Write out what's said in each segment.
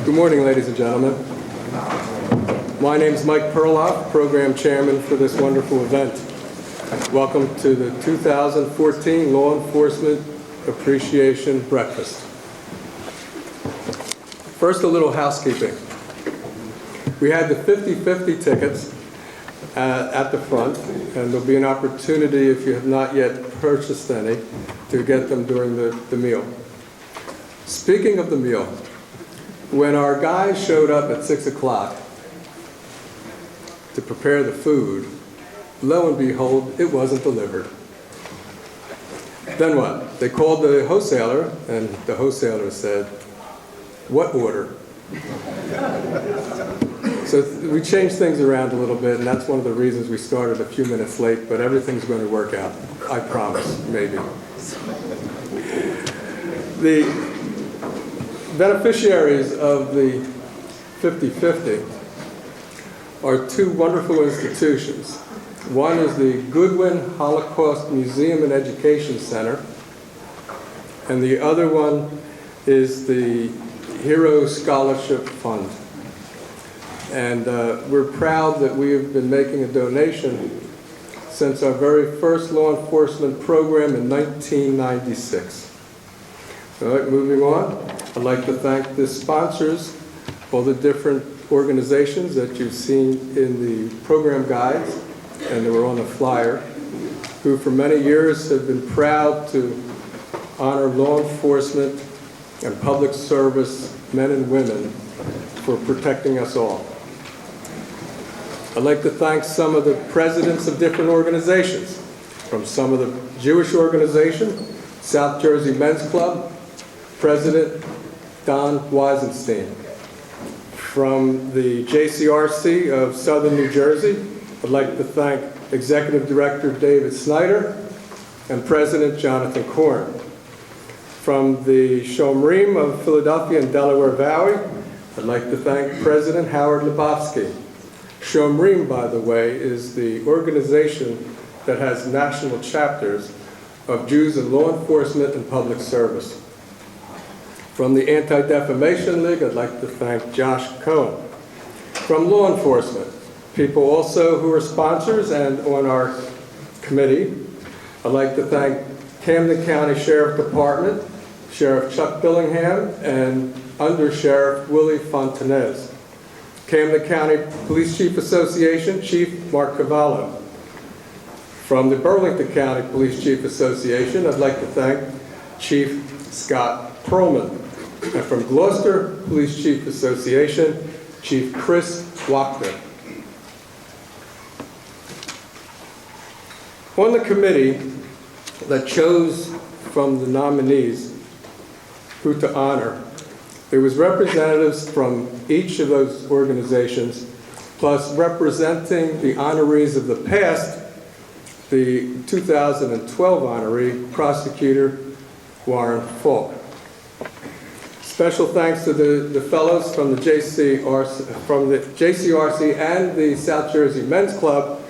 Good morning, ladies and gentlemen. My name is Mike Perloff, Program Chairman for this wonderful event. Welcome to the 2014 Law Enforcement Appreciation Breakfast. First, a little housekeeping. We had the 50-50 tickets at the front, and there'll be an opportunity, if you have not yet purchased any, to get them during the meal. Speaking of the meal, when our guys showed up at 6 o'clock to prepare the food, lo and behold, it wasn't delivered. Then what? They called the wholesaler, and the wholesaler said, "What order?" So we changed things around a little bit, and that's one of the reasons we started a few minutes late, but everything's going to work out. I promise, maybe. The beneficiaries of the 50-50 are two wonderful institutions. One is the Goodwin Holocaust Museum and Education Center, and the other one is the Hero Scholarship Fund. And we're proud that we have been making a donation since our very first law enforcement program in 1996. All right, moving on. I'd like to thank the sponsors, all the different organizations that you've seen in the program guides and that were on the flyer, who for many years have been proud to honor law enforcement and public service men and women for protecting us all. I'd like to thank some of the presidents of different organizations, from some of the Jewish organization, South Jersey Men's Club, President Don Weisenstein. From the JCRC of Southern New Jersey, I'd like to thank Executive Director David Snyder and President Jonathan Korn. From the Shomrim of Philadelphia and Delaware Valley, I'd like to thank President Howard Lebofsky. Shomrim, by the way, is the organization that has national chapters of Jews in law enforcement and public service. From the Anti-Defamation League, I'd like to thank Josh Cohen. From law enforcement, people also who are sponsors and on our committee, I'd like to thank Camden County Sheriff Department, Sheriff Chuck Billingham, and Under Sheriff Willie Fontanez. Camden County Police Chief Association, Chief Mark Cavallo. From the Burlington County Police Chief Association, I'd like to thank Chief Scott Perlman. And from Gloucester Police Chief Association, Chief Chris Wachter. On the committee that chose from the nominees who to honor, there was representatives from each of those organizations, plus representing the honorees of the past, the 2012 honoree, Prosecutor Warren Faulk. Special thanks to the fellows from the JCRC and the South Jersey Men's Club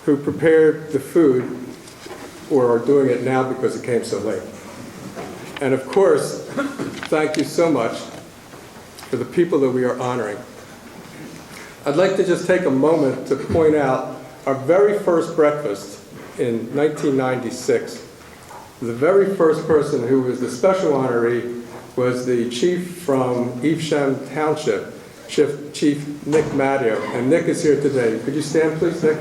who prepared the food, or are doing it now because it came so late. And of course, thank you so much for the people that we are honoring. I'd like to just take a moment to point out our very first breakfast in 1996. The very first person who was the special honoree was the chief from Evesham Township, Chief Nick Matteo. And Nick is here today. Could you stand, please, Nick?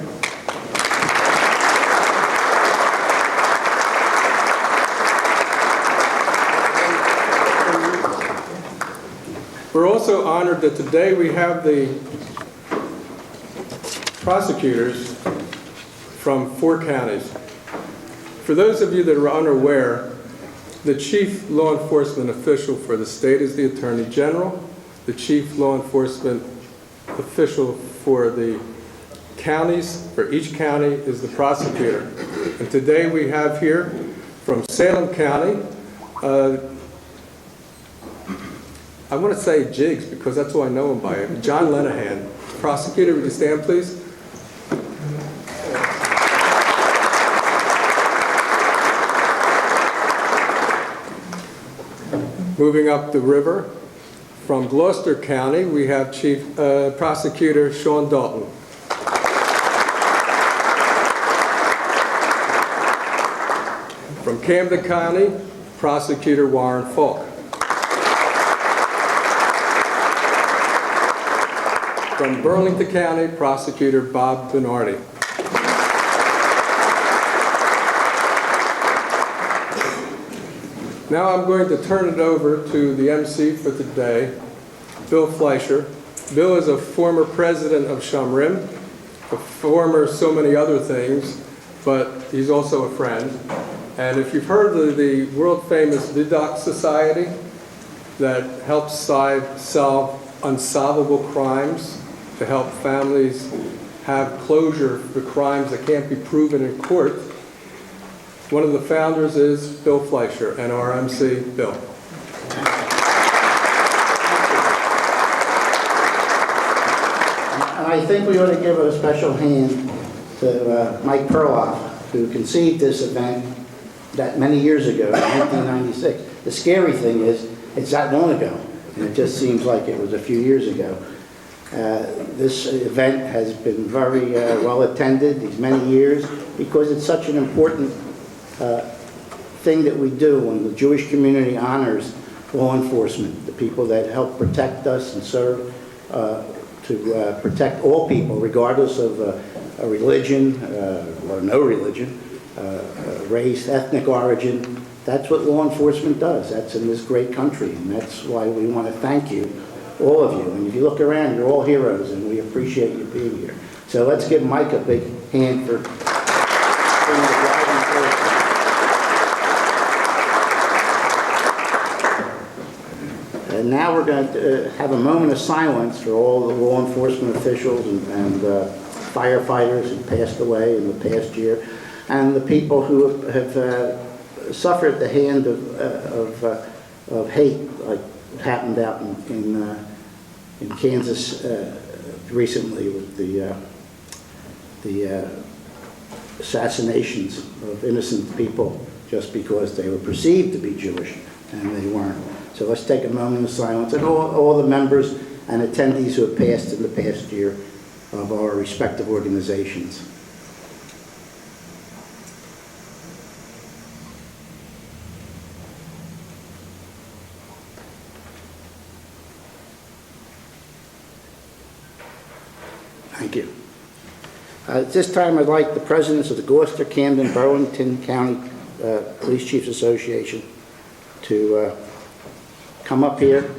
We're also honored that today we have the prosecutors from 4 counties. For those of you that are unaware, the chief law enforcement official for the state is the Attorney General. The chief law enforcement official for the counties, for each county, is the prosecutor. And today we have here from Salem County, I want to say Jiggs because that's who I know him by, John Lenahan. Prosecutor, would you stand, please? Moving up the river From Gloucester County, we have Prosecutor Sean Dalton. From Camden County, Prosecutor Warren Faulk. From Burlington County, Prosecutor Bob Bernardi. Now I'm going to turn it over to the MC for today, Bill Fleischer. Bill is a former president of Shomrim, a former so many other things, but he's also a friend. And if you've heard of the world-famous Vidocq Society that helps solve unsolvable crimes, to help families have closure for crimes that can't be proven in court, one of the founders is Bill Fleischer, and our MC, Bill. And I think we ought to give a special hand to Mike Perloff, who conceived this event that many years ago, in 1996. The scary thing is, it's that long ago, and it just seems like it was a few years ago. This event has been very well attended these many years because it's such an important thing that we do when the Jewish community honors law enforcement, the people that help protect us and serve to protect all people, regardless of a religion or no religion, race, ethnic origin. That's what law enforcement does. That's in this great country, and that's why we want to thank you, all of you. And if you look around, you're all heroes, and we appreciate you being here. So let's give Mike a big hand for being the driving force. And now we're going to have a moment of silence for all the law enforcement officials and firefighters who passed away in the past year, and the people who have suffered at the hand of hate, like happened out in Kansas recently with the assassinations of innocent people just because they were perceived to be Jewish and they weren't. So let's take a moment of silence, and all the members and attendees who have passed in the past year of our respective organizations. Thank you. At this time, I'd like the presidents of the Gloucester, Camden, Burlington County Police Chiefs Association to come up here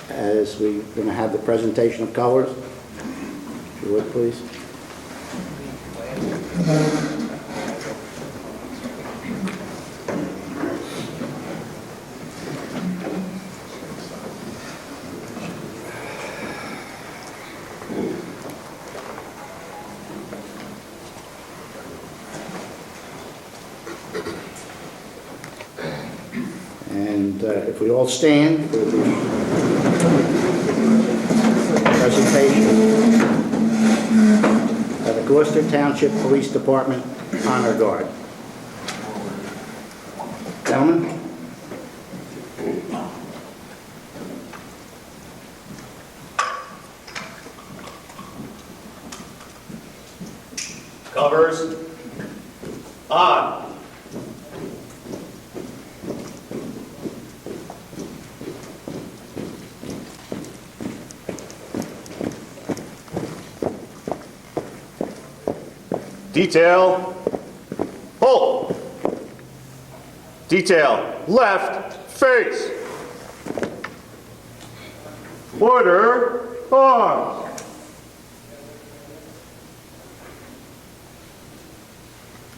as we're going to have the presentation of colors. If you would, please. And if we all stand for the presentation of the Gloucester Township Police Department Honor Guard. Gentlemen. Covers on. Detail, hold. Detail, left, face. Order, arms.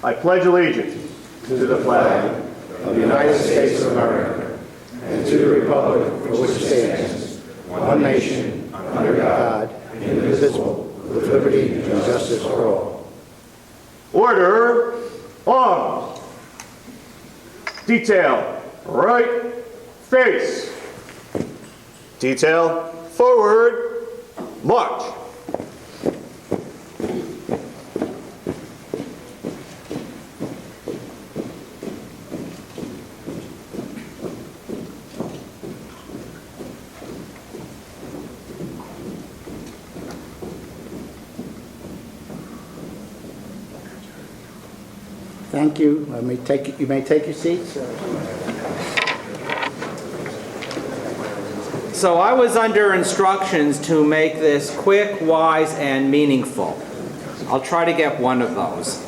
I pledge allegiance To the flag of the United States of America and to the republic for which it stands, one nation, under God, indivisible, with liberty and justice for all. Order, arms. Detail, right, face. Detail, forward, march. Thank you. You may take your seats. So I was under instructions to make this quick, wise, and meaningful. I'll try to get one of those.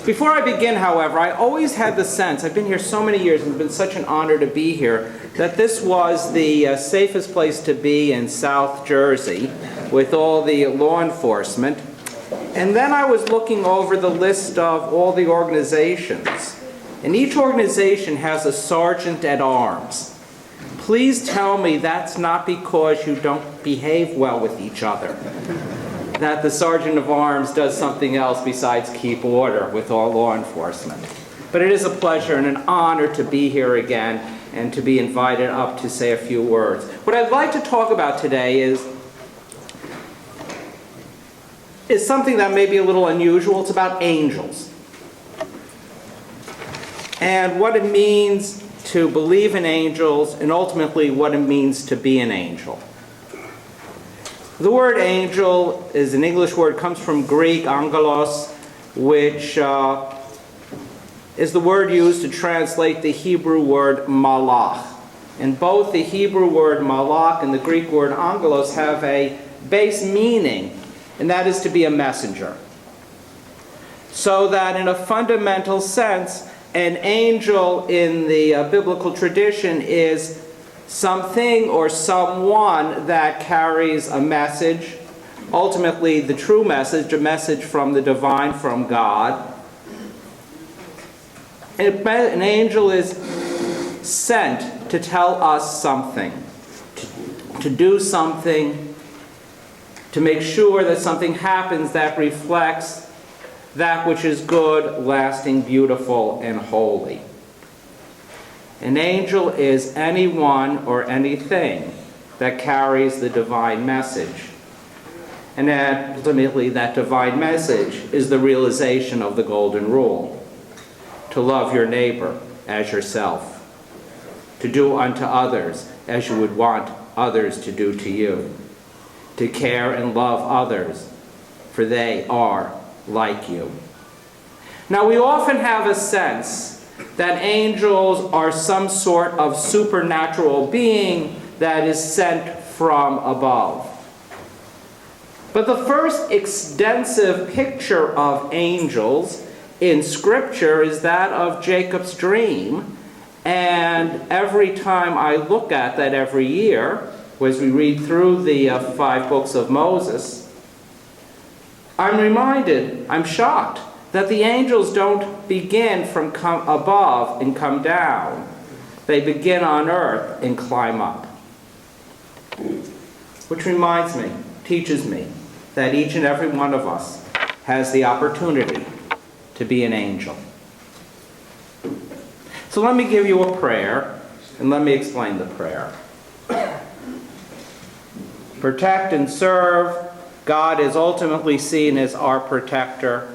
Before I begin, however, I always had the sense, I've been here so many years and it's been such an honor to be here, that this was the safest place to be in South Jersey with all the law enforcement. And then I was looking over the list of all the organizations. And each organization has a sergeant at arms. Please tell me that's not because you don't behave well with each other. That the sergeant of arms does something else besides keep order with all law enforcement. But it is a pleasure and an honor to be here again and to be invited up to say a few words. What I'd like to talk about today is something that may be a little unusual. It's about angels. And what it means to believe in angels, and ultimately what it means to be an angel. The word angel is an English word, comes from Greek, angelos, which is the word used to translate the Hebrew word malach. And both the Hebrew word malach and the Greek word angelos have a base meaning, and that is to be a messenger. So that in a fundamental sense, an angel in the biblical tradition is something or someone that carries a message, ultimately the true message, a message from the divine, from God. An angel is sent to tell us something, to do something, to make sure that something happens that reflects that which is good, lasting, beautiful, and holy. An angel is anyone or anything that carries the divine message. And ultimately, that divine message is the realization of the golden rule: to love your neighbor as yourself, to do unto others as you would want others to do to you, to care and love others, for they are like you. Now, we often have a sense that angels are some sort of supernatural being that is sent from above. But the first extensive picture of angels in Scripture is that of Jacob's dream. And every time I look at that every year, as we read through the 5 books of Moses, I'm shocked that the angels don't begin from above and come down. They begin on earth and climb up. Which reminds me, teaches me, that each and every one of us has the opportunity to be an angel. So let me give you a prayer, and let me explain the prayer. Protect and serve. God is ultimately seen as our protector.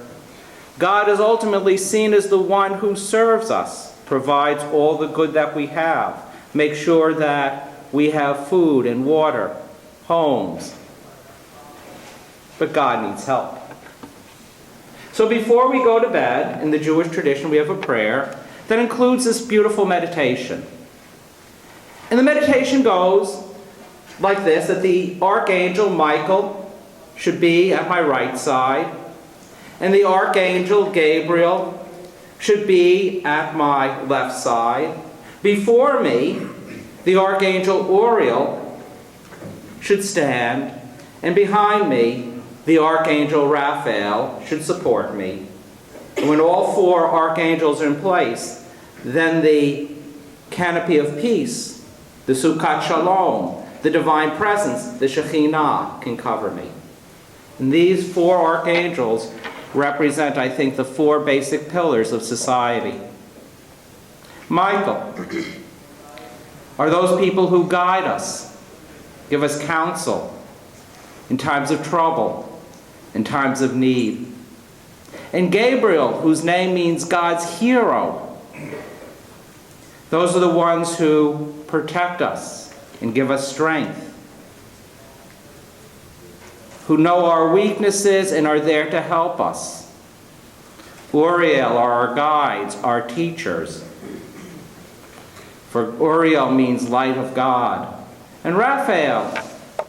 God is ultimately seen as the one who serves us, provides all the good that we have, makes sure that we have food and water, homes. But God needs help. So before we go to bed, in the Jewish tradition, we have a prayer that includes this beautiful meditation. And the meditation goes like this, that the archangel Michael should be at my right side, and the archangel Gabriel should be at my left side. Before me, the archangel Uriel should stand, and behind me, the archangel Raphael should support me. And when all 4 archangels are in place, then the canopy of peace, the Sukkot Shalom, the divine presence, the Shekhinah, can cover me. And these 4 archangels represent, I think, the 4 basic pillars of society. Michael are those people who guide us, give us counsel in times of trouble, in times of need. And Gabriel, whose name means God's hero, those are the ones who protect us and give us strength, who know our weaknesses and are there to help us. Uriel are our guides, our teachers. For Uriel means light of God. And Raphael,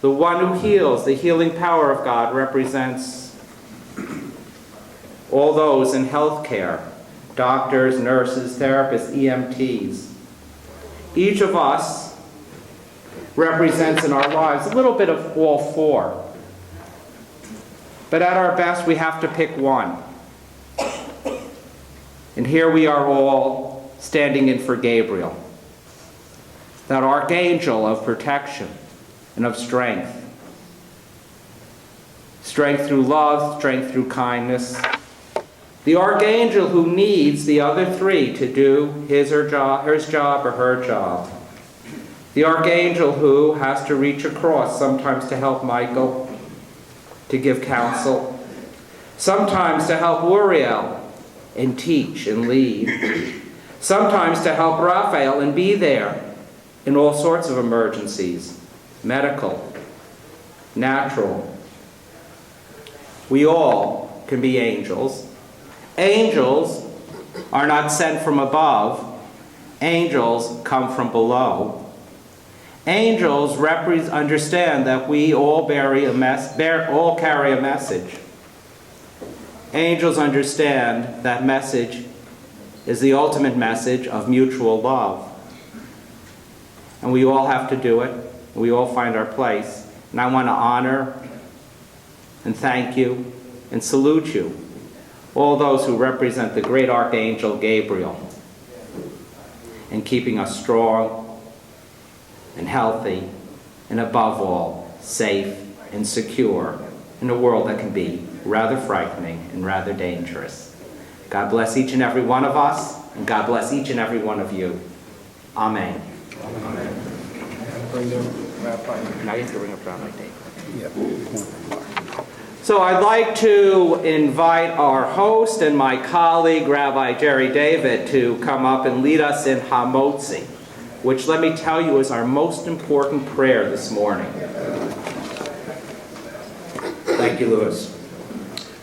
the one who heals, the healing power of God, represents all those in healthcare, doctors, nurses, therapists, EMTs. Each of us represents in our lives a little bit of all four. But at our best, we have to pick one. And here we are all standing in for Gabriel, that archangel of protection and of strength. Strength through love, strength through kindness. The archangel who needs the other three to do his job or her job. The archangel who has to reach across, sometimes to help Michael, to give counsel, sometimes to help Uriel and teach and lead, sometimes to help Raphael and be there in all sorts of emergencies, medical, natural. We all can be angels. Angels are not sent from above. Angels come from below. Angels understand that we all carry a message. Angels understand that message is the ultimate message of mutual love. And we all have to do it. We all find our place. And I want to honor and thank you and salute you, all those who represent the great Archangel Gabriel in keeping us strong and healthy, and above all, safe and secure in a world that can be rather frightening and rather dangerous. God bless each and every one of us, and God bless each and every one of you. Amen. Amen. Now you have to ring up Rabbi David. So I'd like to invite our host and my colleague, Rabbi Jerry David, to come up and lead us in Hamotzi, which, let me tell you, is our most important prayer this morning. Thank you, Louis.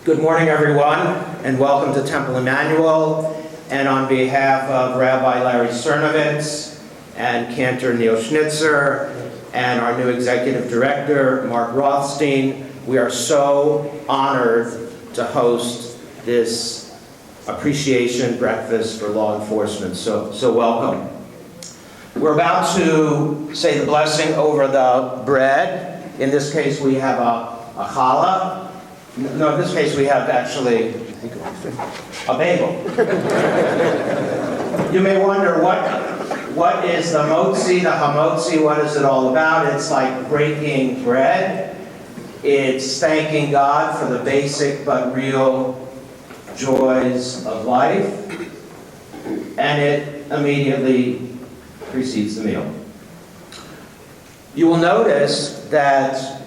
Good morning, everyone, and welcome to Temple Emmanuel. And on behalf of Rabbi Larry Sernovitz and Cantor Neil Schnitzer and our new executive director, Mark Rothstein, we are so honored to host this appreciation breakfast for law enforcement. So welcome. We're about to say the blessing over the bread. In this case, we have a challah. No, in this case, we have actually a bagel. You may wonder, what is the motzi, the hamotzi, what is it all about? It's like breaking bread. It's thanking God for the basic but real joys of life. And it immediately precedes the meal. You will notice that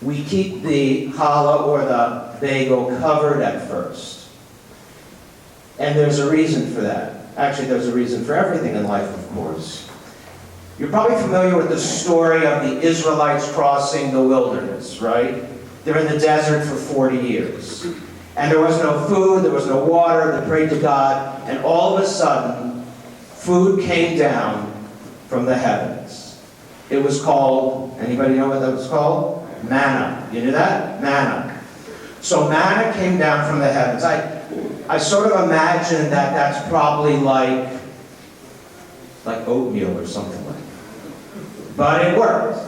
we keep the challah or the bagel covered at first. And there's a reason for that. Actually, there's a reason for everything in life, of course. You're probably familiar with the story of the Israelites crossing the wilderness, right? They're in the desert for 40 years. And there was no food, there was no water, they prayed to God, and all of a sudden, food came down from the heavens. It was called, anybody know what that was called? Manna. You knew that? Manna. So manna came down from the heavens. I sort of imagine that that's probably like oatmeal or something like that. But it worked.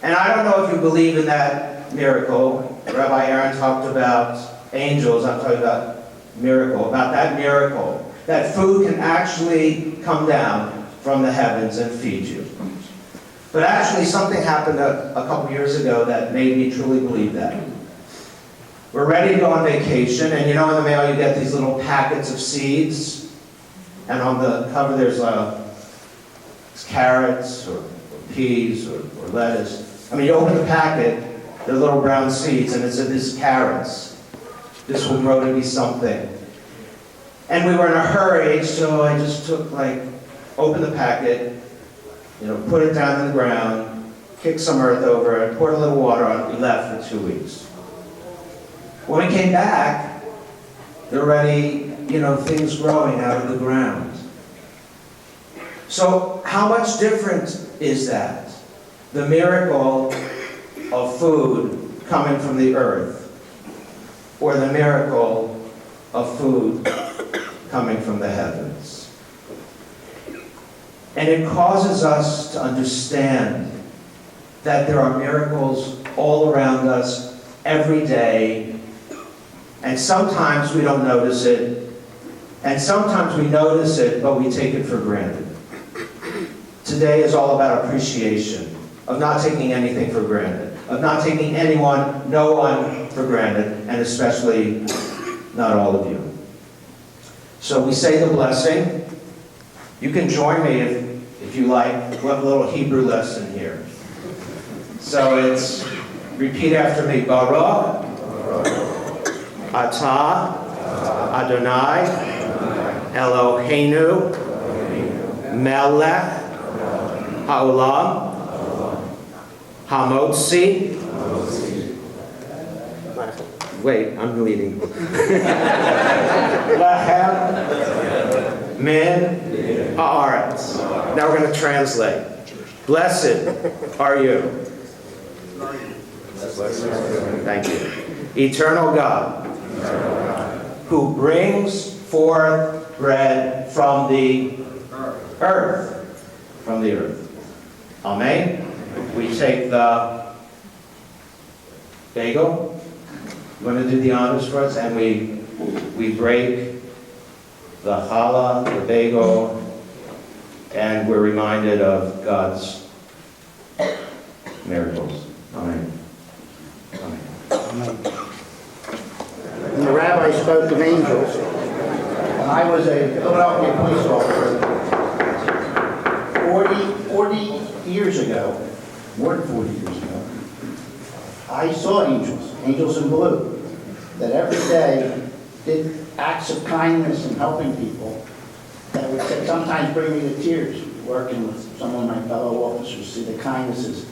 And I don't know if you believe in that miracle. Rabbi Eron talked about angels. I'm talking about that miracle. That food can actually come down from the heavens and feed you. But actually something happened a couple years ago that made me truly believe that. We're ready to go on vacation, and you know in the mail you get these little packets of seeds, and on the cover there's carrots or peas or lettuce. I mean, you open the packet, they're little brown seeds, and it said, "This is carrots. This will grow to be something." And we were in a hurry, so I just opened the packet, put it down on the ground, kicked some earth over it, poured a little water on it, we left for 2 weeks. When we came back, There are already, things growing out of the ground. So how much different is that? The miracle of food coming from the earth, or the miracle of food coming from the heavens. And it causes us to understand that there are miracles all around us every day, and sometimes we don't notice it, and sometimes we notice it, but we take it for granted. Today is all about appreciation, of not taking anything for granted, of not taking no one for granted, and especially not all of you. So we say the blessing. You can join me if you like. We'll have a little Hebrew lesson here. So it's, repeat after me, Baruch Atah Adonai Eloheinu Melech Haolam Hamotzi. Wait, I'm leading. Lechem Min Haaretz. Now we're going to translate. Blessed are you. Thank you. Eternal God, who brings forth bread from the earth. From the earth. Amen. We take the bagel. You want to do the honors for us? And we break the challah, the bagel, and we're reminded of God's miracles. Amen. Amen. And the rabbi spoke of angels. When I was a Philadelphia police officer, 40 years ago, more than 40 years ago, I saw angels in blue, that every day did acts of kindness and helping people that would sometimes bring me to tears, working with some of my fellow officers, see the kindnesses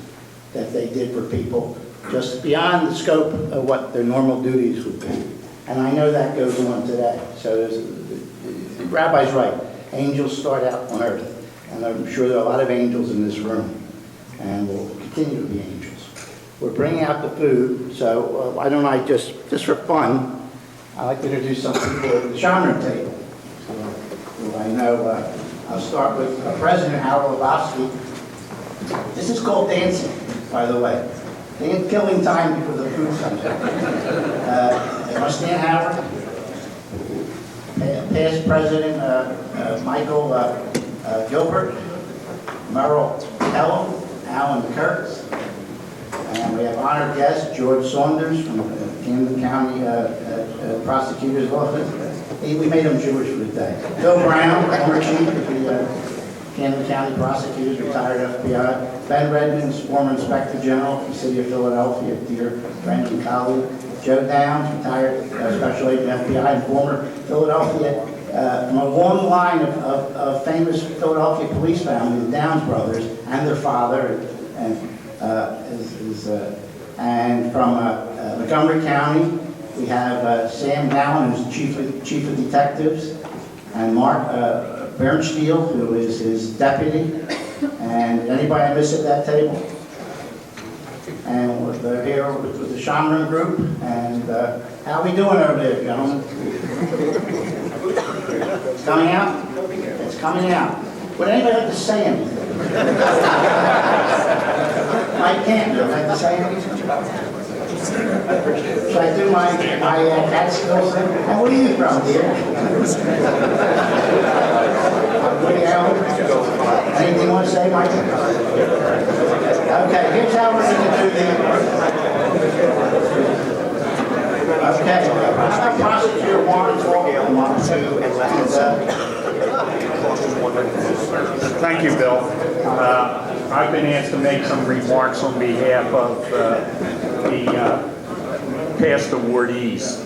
that they did for people, just beyond the scope of what their normal duties would be. And I know that goes on today. So the rabbi's right. Angels start out on earth. And I'm sure there are a lot of angels in this room. And will continue to be angels. We're bringing out the food, so why don't I just for fun, I'd like to introduce some people at the Shomrim table. Who I know, I'll start with President Harold Lebowski. This is called dancing, by the way. Killing time before the food comes out. Stan Howard, past President Michael Gilbert, Merrill Ellen, Alan Kurtz, and we have honored guest George Saunders from Camden County Prosecutor's Office. We made him Jewish for the day. Bill Brown, former chief of the Camden County Prosecutors, retired FBI. Ben Redmond's former Inspector General for the City of Philadelphia, dear friend and colleague. Joe Downs, retired Special Agent FBI and former Philadelphia, from a long line of famous Philadelphia police family, the Downs brothers, and their father, and from Montgomery County, we have Sam Dallin, who's chief of detectives, and Mark Bernstein, who is his deputy. And anybody I miss at that table? And we're here with the Shomrim group. And how we doing over there, gentlemen? It's coming out? It's coming out. Would anybody like to say anything? Mike can't. Would like to say anything? Should I do my cat skills? And where are you from, dear? Anything you want to say, Mike? Okay, here's how we're going to do the... Okay, Prosecutor Warren Faulk on 1, 2, and Thank you, Bill. I've been asked to make some remarks on behalf of the past awardees.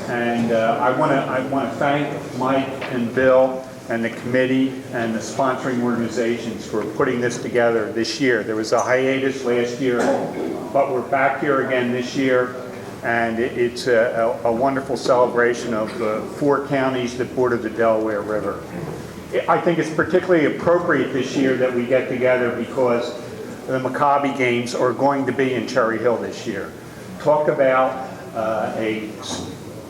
And I want to thank Mike and Bill and the committee and the sponsoring organizations for putting this together this year. There was a hiatus last year, but we're back here again this year. and it's a wonderful celebration of the 4 counties that border the Delaware River. I think it's particularly appropriate this year that we get together because the Maccabi games are going to be in Cherry Hill this year. Talk about a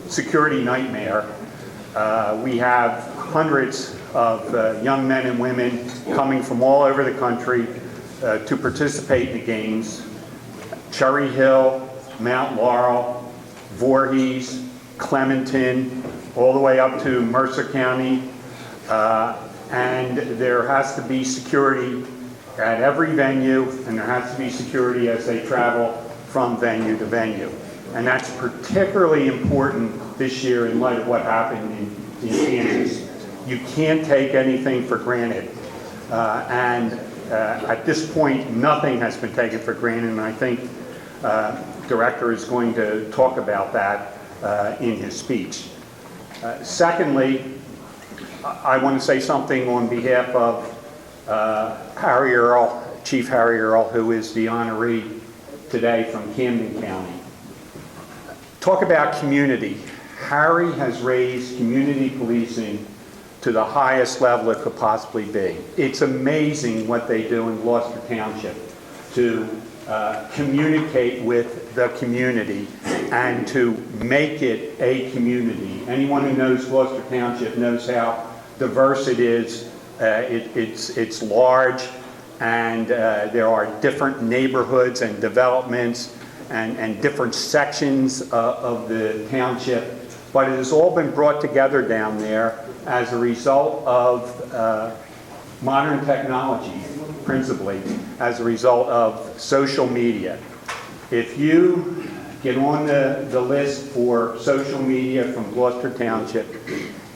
security nightmare. We have hundreds of young men and women coming from all over the country to participate in the games. Cherry Hill, Mount Laurel, Voorhees, Clementon, all the way up to Mercer County. And there has to be security at every venue, and there has to be security as they travel from venue to venue. And that's particularly important this year in light of what happened in Kansas. You can't take anything for granted. At this point, nothing has been taken for granted, and I think Director is going to talk about that in his speech. Secondly, I want to say something on behalf of Harry Earle, Chief Harry Earle, who is the honoree today from Camden County. Talk about community. Harry has raised community policing to the highest level it could possibly be. It's amazing what they do in Gloucester Township to communicate with the community and to make it a community. Anyone who knows Gloucester Township knows how diverse it is. It's large, and there are different neighborhoods and developments and different sections of the township, but it has all been brought together down there as a result of modern technology, principally as a result of social media. If you get on the list for social media from Gloucester Township,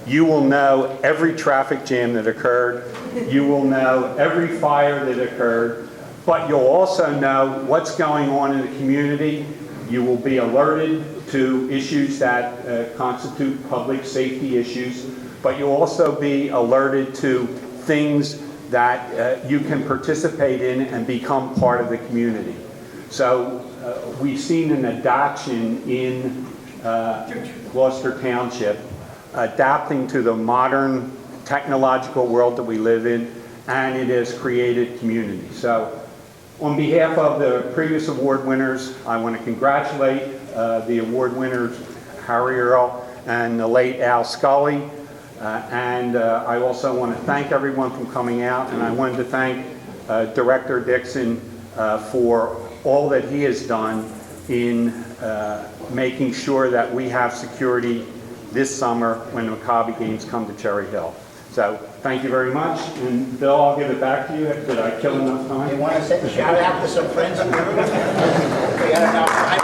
you will know every traffic jam that occurred, you will know every fire that occurred, but you'll also know what's going on in the community. You will be alerted to issues that constitute public safety issues, but you'll also be alerted to things that you can participate in and become part of the community. So we've seen an adoption in Gloucester Township, adapting to the modern technological world that we live in, and it has created community. So on behalf of the previous award winners, I want to congratulate the award winners, Harry Earle and the late Al Sculy. And I also want to thank everyone for coming out, and I wanted to thank Director Dickson for all that he has done in making sure that we have security this summer when the Maccabi games come to Cherry Hill. So thank you very much, and Bill, I'll give it back to you. Did I kill enough time? You want to say, shout out to some friends in the room? We had enough time.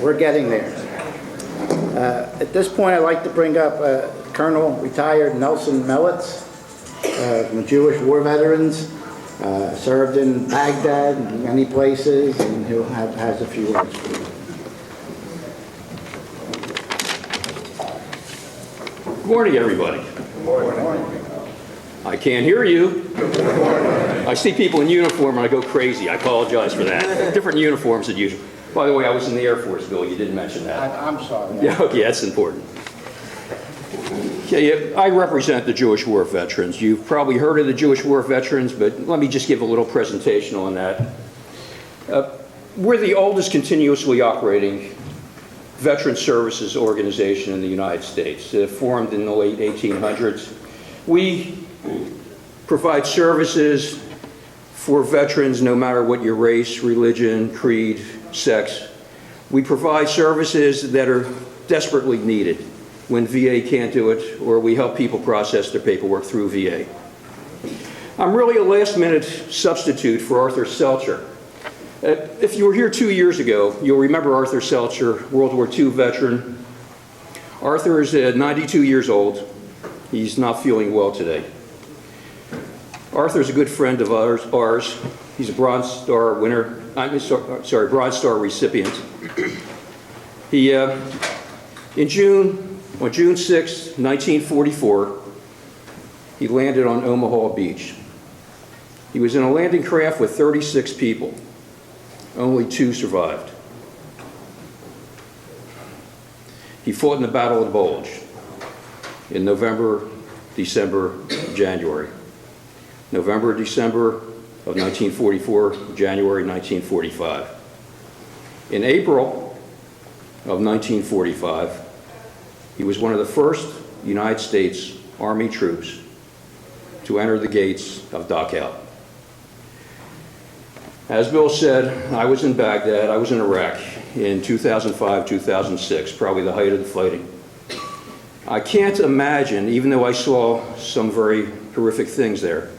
We're getting there. At this point, I'd like to bring up Colonel retired Nelson Mellitz, from the Jewish war veterans, served in Baghdad and many places, and he'll has a few words for you. Good morning, everybody. Good morning. I can't hear you. I see people in uniform and I go crazy. I apologize for that. Different uniforms than usual. By the way, I was in the Air Force, Bill. You didn't mention that. I'm sorry. Yeah, okay, that's important. Okay, I represent the Jewish war veterans. You've probably heard of the Jewish war veterans, but let me just give a little presentation on that. We're the oldest continuously operating veteran services organization in the United States, formed in the late 1800s. We provide services for veterans no matter what your race, religion, creed, sex. We provide services that are desperately needed when VA can't do it, or we help people process their paperwork through VA. I'm really a last-minute substitute for Arthur Seltzer. If you were here 2 years ago, you'll remember Arthur Seltzer, World War II veteran. Arthur is 92 years old. He's not feeling well today. Arthur's a good friend of ours. He's a Bronze Star winner. Bronze Star recipient. He, on June 6, 1944, he landed on Omaha Beach. He was in a landing craft with 36 people. Only 2 survived. He fought in the Battle of the Bulge in November, December, January. November, December of 1944, January 1945. In April of 1945, he was one of the first United States Army troops to enter the gates of Dachau. As Bill said, I was in Baghdad, I was in Iraq in 2005, 2006, probably the height of the fighting. I can't imagine, even though I saw some very horrific things there,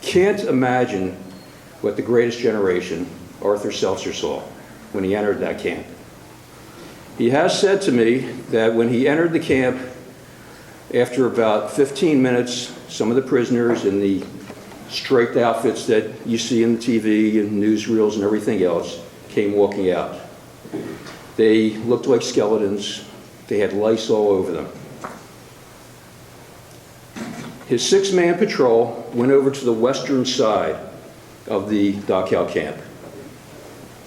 can't imagine what the greatest generation, Arthur Seltzer, saw when he entered that camp. He has said to me that when he entered the camp, after about 15 minutes, some of the prisoners in the striped outfits that you see in the TV and newsreels and everything else came walking out. They looked like skeletons. They had lice all over them. His 6-man patrol went over to the western side of the Dachau camp,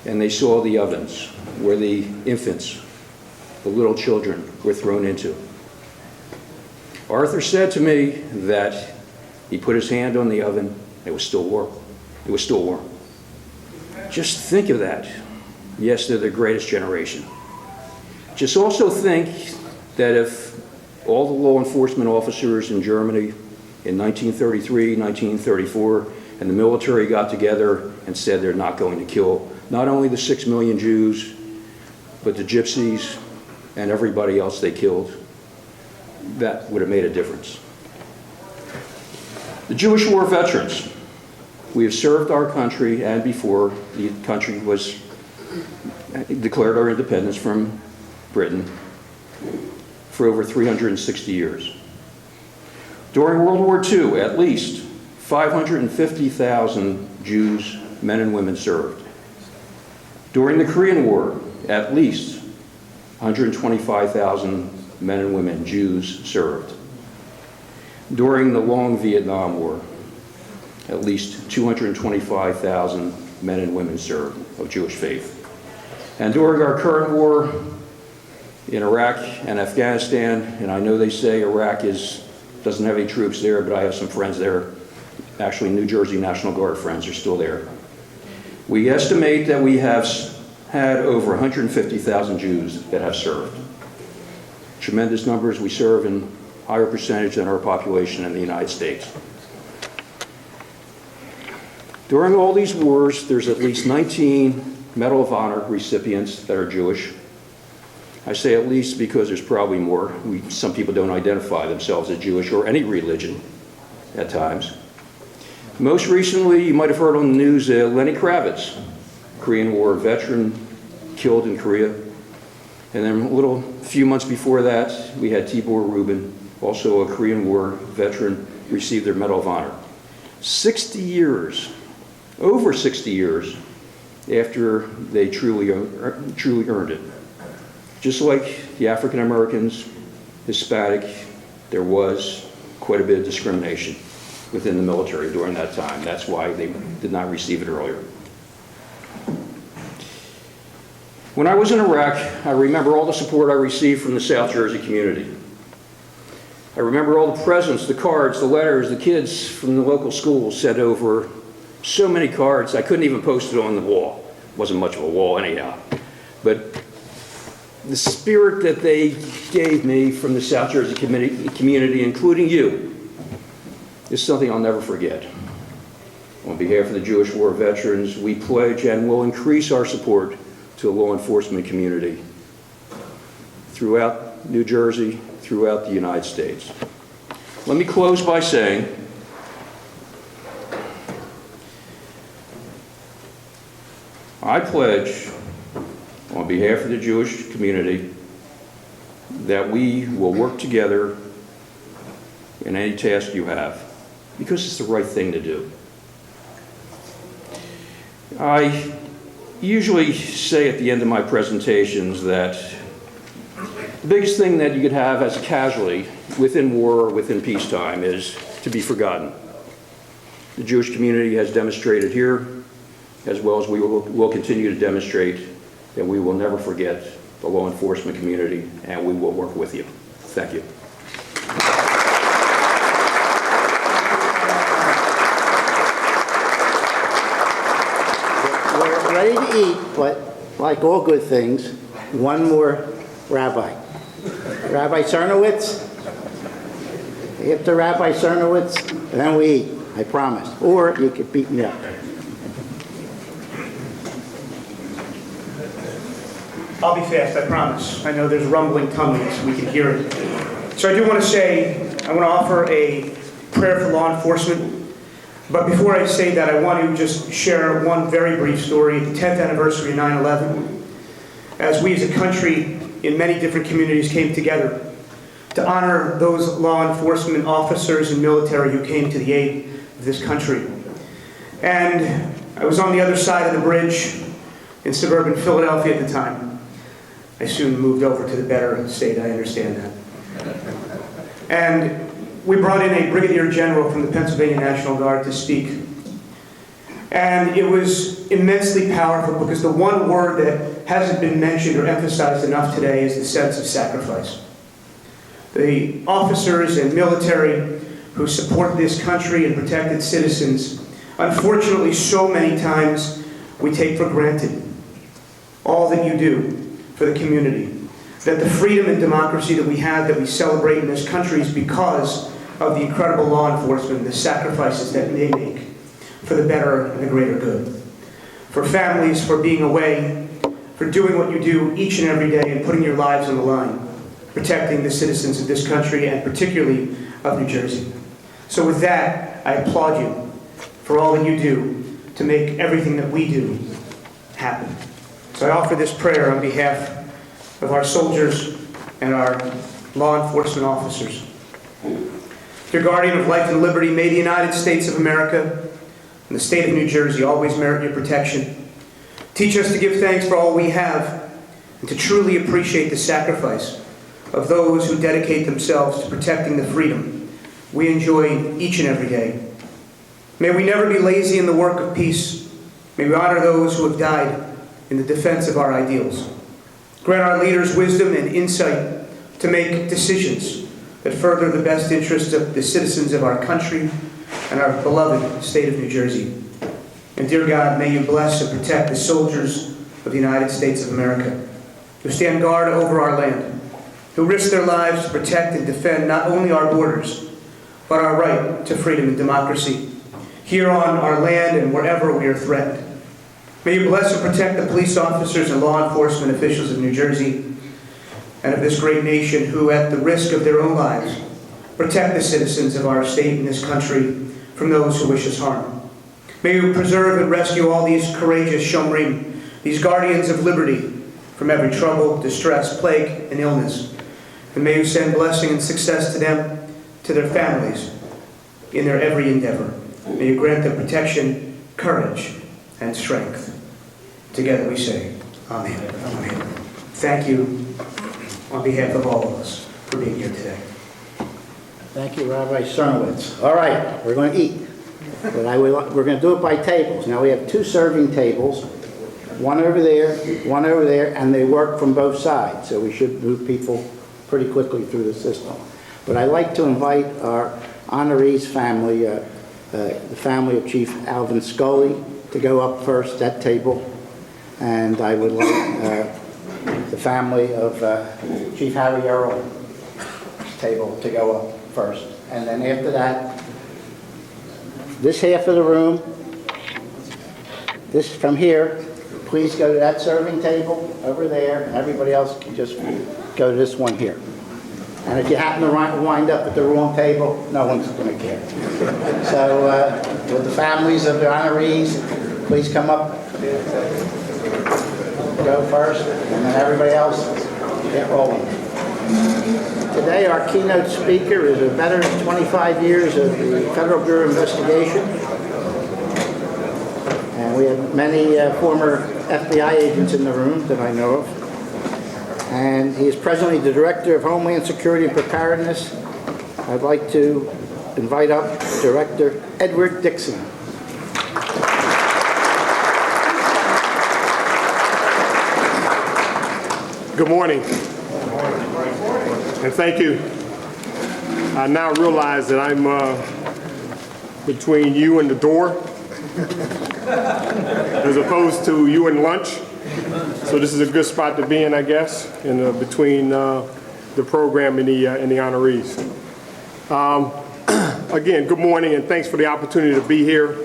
and they saw the ovens where the infants, the little children, were thrown into. Arthur said to me that he put his hand on the oven, it was still warm. It was still warm. Just think of that. Yes, they're the greatest generation. Just also think that if all the law enforcement officers in Germany in 1933, 1934, and the military got together and said they're not going to kill not only the 6 million Jews, but the gypsies and everybody else they killed, that would have made a difference. The Jewish war veterans. We have served our country, and before the country was declared our independence from Britain, for over 360 years. During World War II, at least 550,000 Jews, men and women, served. During the Korean War, at least 125,000 men and women, Jews, served. During the long Vietnam War, at least 225,000 men and women served of Jewish faith. And during our current war in Iraq and Afghanistan, and I know they say Iraq doesn't have any troops there, but I have some friends there. Actually, New Jersey National Guard friends are still there. We estimate that we have had over 150,000 Jews that have served. Tremendous numbers. We serve in higher percentage than our population in the United States. During all these wars, there's at least 19 Medal of Honor recipients that are Jewish. I say at least because there's probably more. Some people don't identify themselves as Jewish or any religion at times. Most recently, you might have heard on the news, Lenny Kravitz, Korean War veteran, killed in Korea. And then a few months before that, we had Tibor Rubin, also a Korean War veteran, received their Medal of Honor. 60 years, over 60 years after they truly earned it. Just like the African Americans, Hispanic, there was quite a bit of discrimination within the military during that time. That's why they did not receive it earlier. When I was in Iraq, I remember all the support I received from the South Jersey community. I remember all the presents, the cards, the letters, the kids from the local schools sent over so many cards, I couldn't even post it on the wall. It wasn't much of a wall anyhow. But the spirit that they gave me from the South Jersey community, including you, is something I'll never forget. On behalf of the Jewish war veterans, we pledge and will increase our support to the law enforcement community throughout New Jersey, throughout the United States. Let me close by saying, I pledge on behalf of the Jewish community that we will work together in any task you have, because it's the right thing to do. I usually say at the end of my presentations that the biggest thing that you could have as a casualty within war or within peacetime is to be forgotten. the Jewish community has demonstrated here, as well as we will continue to demonstrate that we will never forget the law enforcement community, and we will work with you. Thank you. We're ready to eat, but like all good things, one more rabbi. Rabbi Sernovitz. Get to Rabbi Sernovitz, and then we eat, I promise. Or you could beat me up. I'll be fast, I promise. I know there's rumbling tummies, we can hear it. So I do want to say, I want to offer a prayer for law enforcement. But before I say that, I want to just share one very brief story. The 10th anniversary of 9/11, as we as a country in many different communities came together to honor those law enforcement officers and military who came to the aid of this country. And I was on the other side of the bridge in suburban Philadelphia at the time. I soon moved over to the better state, I understand that. And we brought in a brigadier general from the Pennsylvania National Guard to speak. And it was immensely powerful because the one word that hasn't been mentioned or emphasized enough today is the sense of sacrifice. The officers and military who support this country and protect its citizens, unfortunately, so many times we take for granted all that you do for the community. That the freedom and democracy that we have, that we celebrate in this country, is because of the incredible law enforcement and the sacrifices that they make for the better and the greater good. For families, for being away, for doing what you do each and every day and putting your lives on the line, protecting the citizens of this country and particularly of New Jersey. So with that, I applaud you for all that you do to make everything that we do happen. So I offer this prayer on behalf of our soldiers and our law enforcement officers. Dear guardian of life and liberty, may the United States of America and the state of New Jersey always merit your protection. Teach us to give thanks for all we have and to truly appreciate the sacrifice of those who dedicate themselves to protecting the freedom we enjoy each and every day. May we never be lazy in the work of peace. May we honor those who have died in the defense of our ideals. Grant our leaders wisdom and insight to make decisions that further the best interests of the citizens of our country and our beloved state of New Jersey. And dear God, may you bless and protect the soldiers of the United States of America who stand guard over our land, who risk their lives to protect and defend not only our borders, but our right to freedom and democracy here on our land and wherever we are threatened. May you bless and protect the police officers and law enforcement officials of New Jersey and of this great nation who, at the risk of their own lives, protect the citizens of our state and this country from those who wish us harm. May you preserve and rescue all these courageous Shomrim, these guardians of liberty, from every trouble, distress, plague, and illness. And may you send blessing and success to them, to their families, in their every endeavor. May you grant them protection, courage, and strength. Together we say, Amen. Amen. Thank you on behalf of all of us for being here today. Thank you, Rabbi Sernovitz. All right, we're going to eat. But we're going to do it by tables. Now we have 2 serving tables, one over there, and they work from both sides. So we should move people pretty quickly through the system. But I'd like to invite our honorees family, the family of Chief Alvin Sculy, to go up first, that table. And I would like the family of Chief Harry Earle table to go up first. And then after that, this half of the room, this from here, please go to that serving table over there, and everybody else can just go to this one here. And if you happen to wind up at the wrong table, no one's going to care. So with the families of the honorees, please come up, go first, and then everybody else get rolling. Today our keynote speaker is a veteran of 25 years of the Federal Bureau of Investigation. And we have many former FBI agents in the room that I know of. And he is presently the Director of Homeland Security and Preparedness. I'd like to invite up Director Edward Dickson. Good morning. And thank you. I now realize that I'm between you and the door as opposed to you and lunch. So this is a good spot to be in, I guess, in between the program and the honorees. Again, good morning and thanks for the opportunity to be here.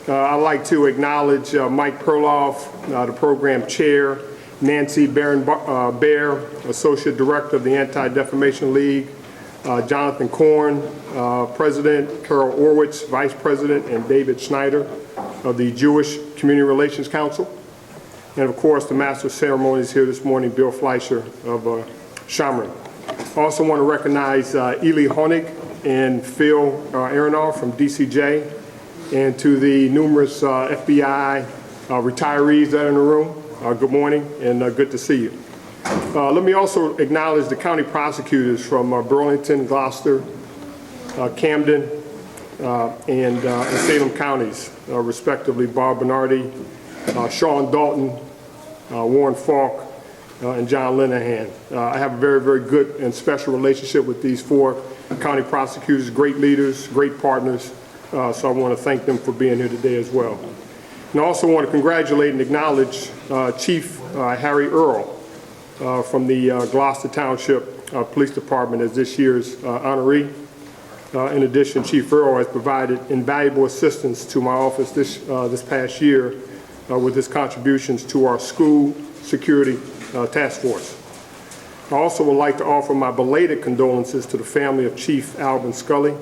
I'd like to acknowledge Mike Perloff, the program chair, Nancy Baer, Associate Director of the Anti-Defamation League, Jonathan Korn, President, Carol Orwitz, Vice President, and David Schneider of the Jewish Community Relations Council. And of course, the Master of Ceremonies here this morning, Bill Fleischer of Shomrim. I also want to recognize Eli Honig and Phil Eron from DCJ, and to the numerous FBI retirees that are in the room. Good morning and good to see you. Let me also acknowledge the county prosecutors from Burlington, Gloucester, Camden, and Salem counties, respectively, Bob Bernardi, Sean Dalton, Warren Faulk, and John Linehan. I have a very, very good and special relationship with these four county prosecutors, great leaders, great partners, so I want to thank them for being here today as well. And I also want to congratulate and acknowledge Chief Harry Earle from the Gloucester Township Police Department as this year's honoree. In addition, Chief Earle has provided invaluable assistance to my office this past year with his contributions to our school security task force. I also would like to offer my belated condolences to the family of Chief Alvin Sculy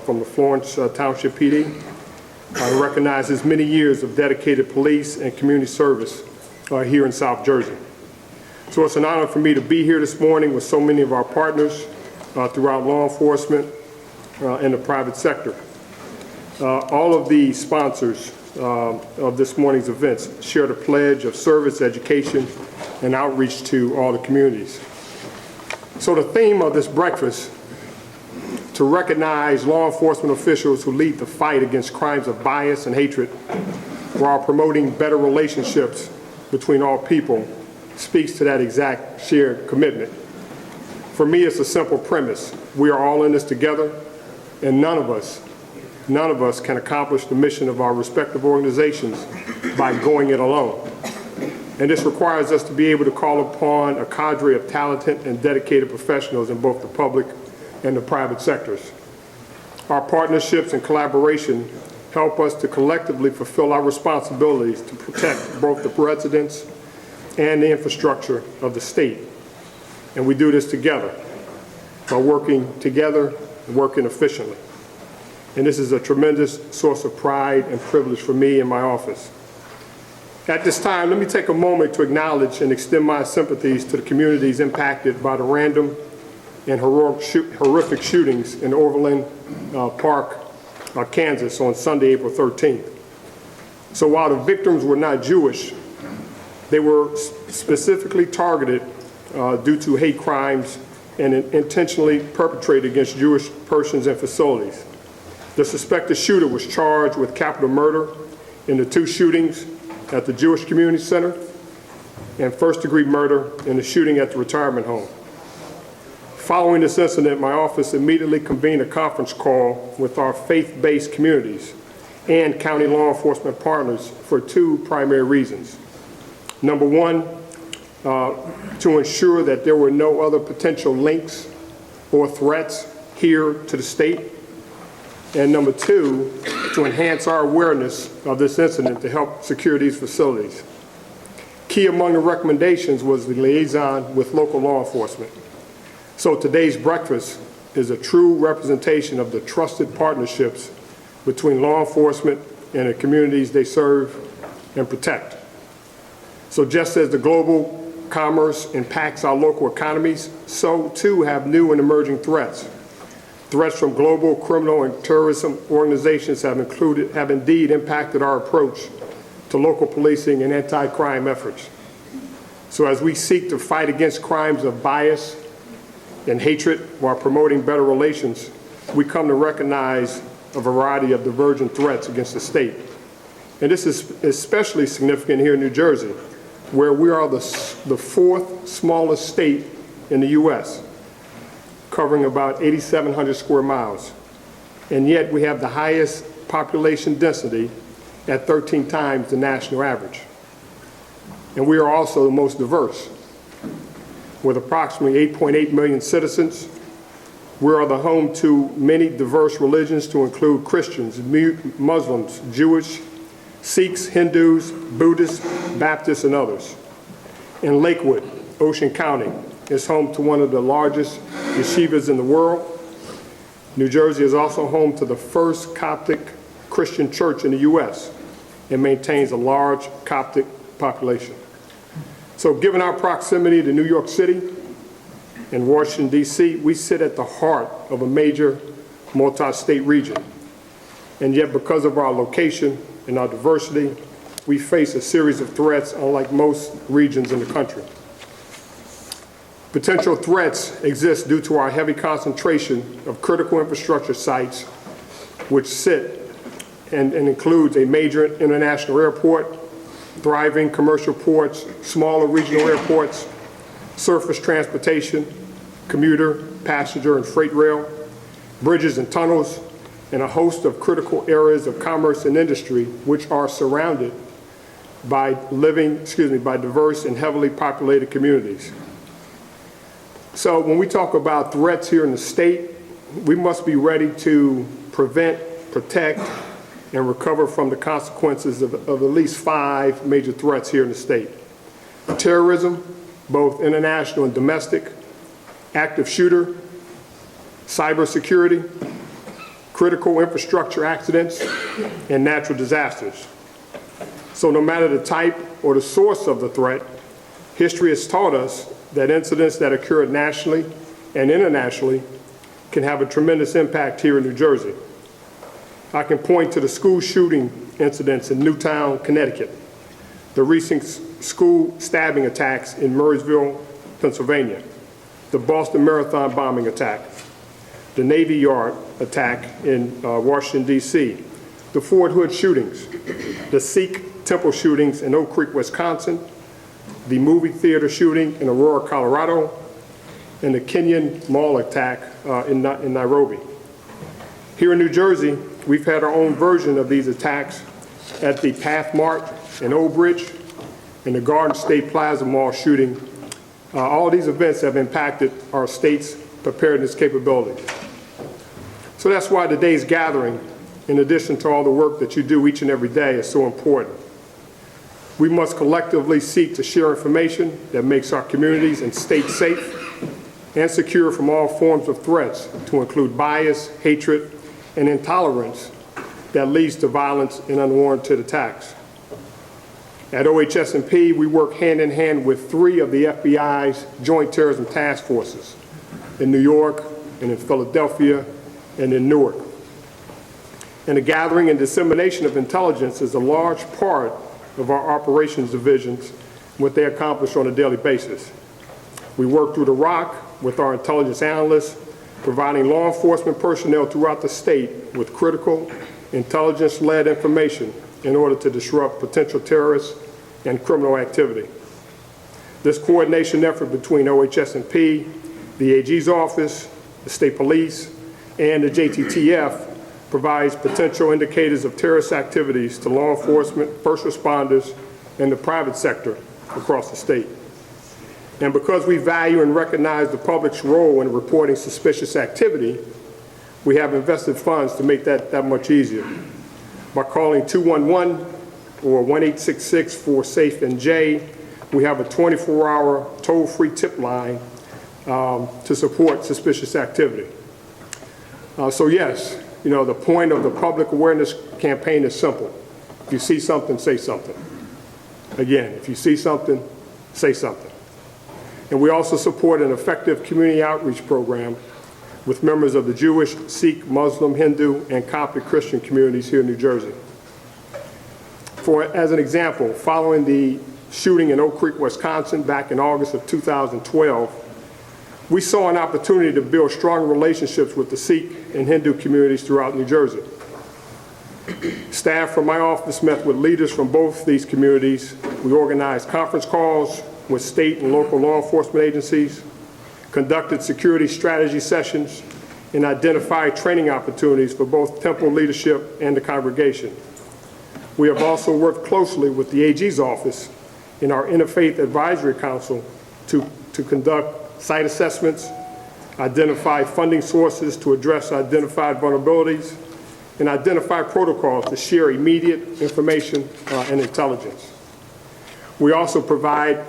from the Florence Township PD. I recognize his many years of dedicated police and community service here in South Jersey. So it's an honor for me to be here this morning with so many of our partners throughout law enforcement and the private sector. All of the sponsors of this morning's events share the pledge of service, education, and outreach to all the communities. So the theme of this breakfast, to recognize law enforcement officials who lead the fight against crimes of bias and hatred while promoting better relationships between all people, speaks to that exact shared commitment. For me, it's a simple premise. We are all in this together, and none of us can accomplish the mission of our respective organizations by going it alone. And this requires us to be able to call upon a cadre of talented and dedicated professionals in both the public and the private sectors. Our partnerships and collaboration help us to collectively fulfill our responsibilities to protect both the residents and the infrastructure of the state. And we do this together, by working together and working efficiently. And this is a tremendous source of pride and privilege for me and my office. At this time, let me take a moment to acknowledge and extend my sympathies to the communities impacted by the random and horrific shootings in Overland Park, Kansas on Sunday, April 13th. So while the victims were not Jewish, they were specifically targeted due to hate crimes and intentionally perpetrated against Jewish persons and facilities. The suspected shooter was charged with capital murder in the two shootings at the Jewish Community Center and first-degree murder in the shooting at the retirement home. Following this incident, my office immediately convened a conference call with our faith-based communities and county law enforcement partners for two primary reasons. Number one, to ensure that there were no other potential links or threats here to the state. And number two, to enhance our awareness of this incident to help secure these facilities. Key among the recommendations was the liaison with local law enforcement. So today's breakfast is a true representation of the trusted partnerships between law enforcement and the communities they serve and protect. So just as the global commerce impacts our local economies, so too have new and emerging threats. Threats from global criminal and terrorism organizations have indeed impacted our approach to local policing and anti-crime efforts. So as we seek to fight against crimes of bias and hatred while promoting better relations, we come to recognize a variety of divergent threats against the state. And this is especially significant here in New Jersey, where we are the fourth smallest state in the U.S., covering about 8,700 square miles. And yet we have the highest population density at 13 times the national average. And we are also the most diverse. With approximately 8.8 million citizens, we are the home to many diverse religions to include Christians, Muslims, Jewish, Sikhs, Hindus, Buddhists, Baptists, and others. In Lakewood, Ocean County, is home to one of the largest yeshivas in the world. New Jersey is also home to the first Coptic Christian church in the U.S. and maintains a large Coptic population. So given our proximity to New York City and Washington, D.C., we sit at the heart of a major multi-state region. And yet because of our location and our diversity, we face a series of threats unlike most regions in the country. Potential threats exist due to our heavy concentration of critical infrastructure sites, which sit and includes a major international airport, thriving commercial ports, smaller regional airports, surface transportation, commuter, passenger, and freight rail, bridges and tunnels, and a host of critical areas of commerce and industry which are surrounded by diverse and heavily populated communities. So when we talk about threats here in the state, we must be ready to prevent, protect, and recover from the consequences of at least 5 major threats here in the state. Terrorism, both international and domestic, active shooter, cybersecurity, critical infrastructure accidents, and natural disasters. So no matter the type or the source of the threat, history has taught us that incidents that occur nationally and internationally can have a tremendous impact here in New Jersey. I can point to the school shooting incidents in Newtown, Connecticut, the recent school stabbing attacks in Murrysville, Pennsylvania, the Boston Marathon bombing attack, the Navy Yard attack in Washington, D.C., the Fort Hood shootings, the Sikh temple shootings in Oak Creek, Wisconsin, the movie theater shooting in Aurora, Colorado, and the Kenyon Mall attack in Nairobi. Here in New Jersey, we've had our own version of these attacks at the Pathmark in Old Bridge and the Garden State Plaza Mall shooting. All these events have impacted our state's preparedness capability. So that's why today's gathering, in addition to all the work that you do each and every day, is so important. We must collectively seek to share information that makes our communities and state safe and secure from all forms of threats, to include bias, hatred, and intolerance that leads to violence and unwarranted attacks. At OHS&P, we work hand in hand with 3 of the FBI's Joint Terrorism Task Forces in New York and in Philadelphia and in Newark. And the gathering and dissemination of intelligence is a large part of our operations divisions, what they accomplish on a daily basis. We work through the rock with our intelligence analysts, providing law enforcement personnel throughout the state with critical intelligence-led information in order to disrupt potential terrorist and criminal activity. This coordination effort between OHS&P, the AG's office, the state police, and the JTTF provides potential indicators of terrorist activities to law enforcement, first responders, and the private sector across the state. And because we value and recognize the public's role in reporting suspicious activity, we have invested funds to make that much easier. By calling 211 or 1-866-4-SAFE-NJ, we have a 24-hour toll-free tip line to support suspicious activity. So yes, the point of the public awareness campaign is simple. If you see something, say something. Again, if you see something, say something. And we also support an effective community outreach program with members of the Jewish, Sikh, Muslim, Hindu, and Coptic Christian communities here in New Jersey. As an example, following the shooting in Oak Creek, Wisconsin back in August of 2012, We saw an opportunity to build strong relationships with the Sikh and Hindu communities throughout New Jersey. Staff from my office met with leaders from both these communities. We organized conference calls with state and local law enforcement agencies, conducted security strategy sessions, and identified training opportunities for both temple leadership and the congregation. We have also worked closely with the AG's office in our Interfaith Advisory Council to conduct site assessments, identify funding sources to address identified vulnerabilities, and identify protocols to share immediate information and intelligence. We also provide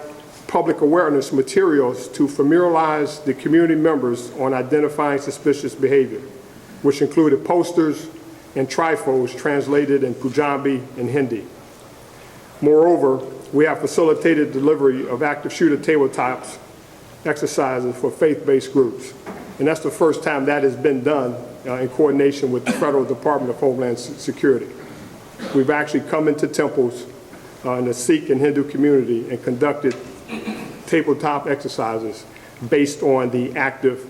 public awareness materials to familiarize the community members on identifying suspicious behavior, which included posters and trifos translated in Punjabi and Hindi. Moreover, we have facilitated delivery of active shooter tabletops exercises for faith-based groups. And that's the first time that has been done in coordination with the Federal Department of Homeland Security. We've actually come into temples in the Sikh and Hindu community and conducted tabletop exercises based on the active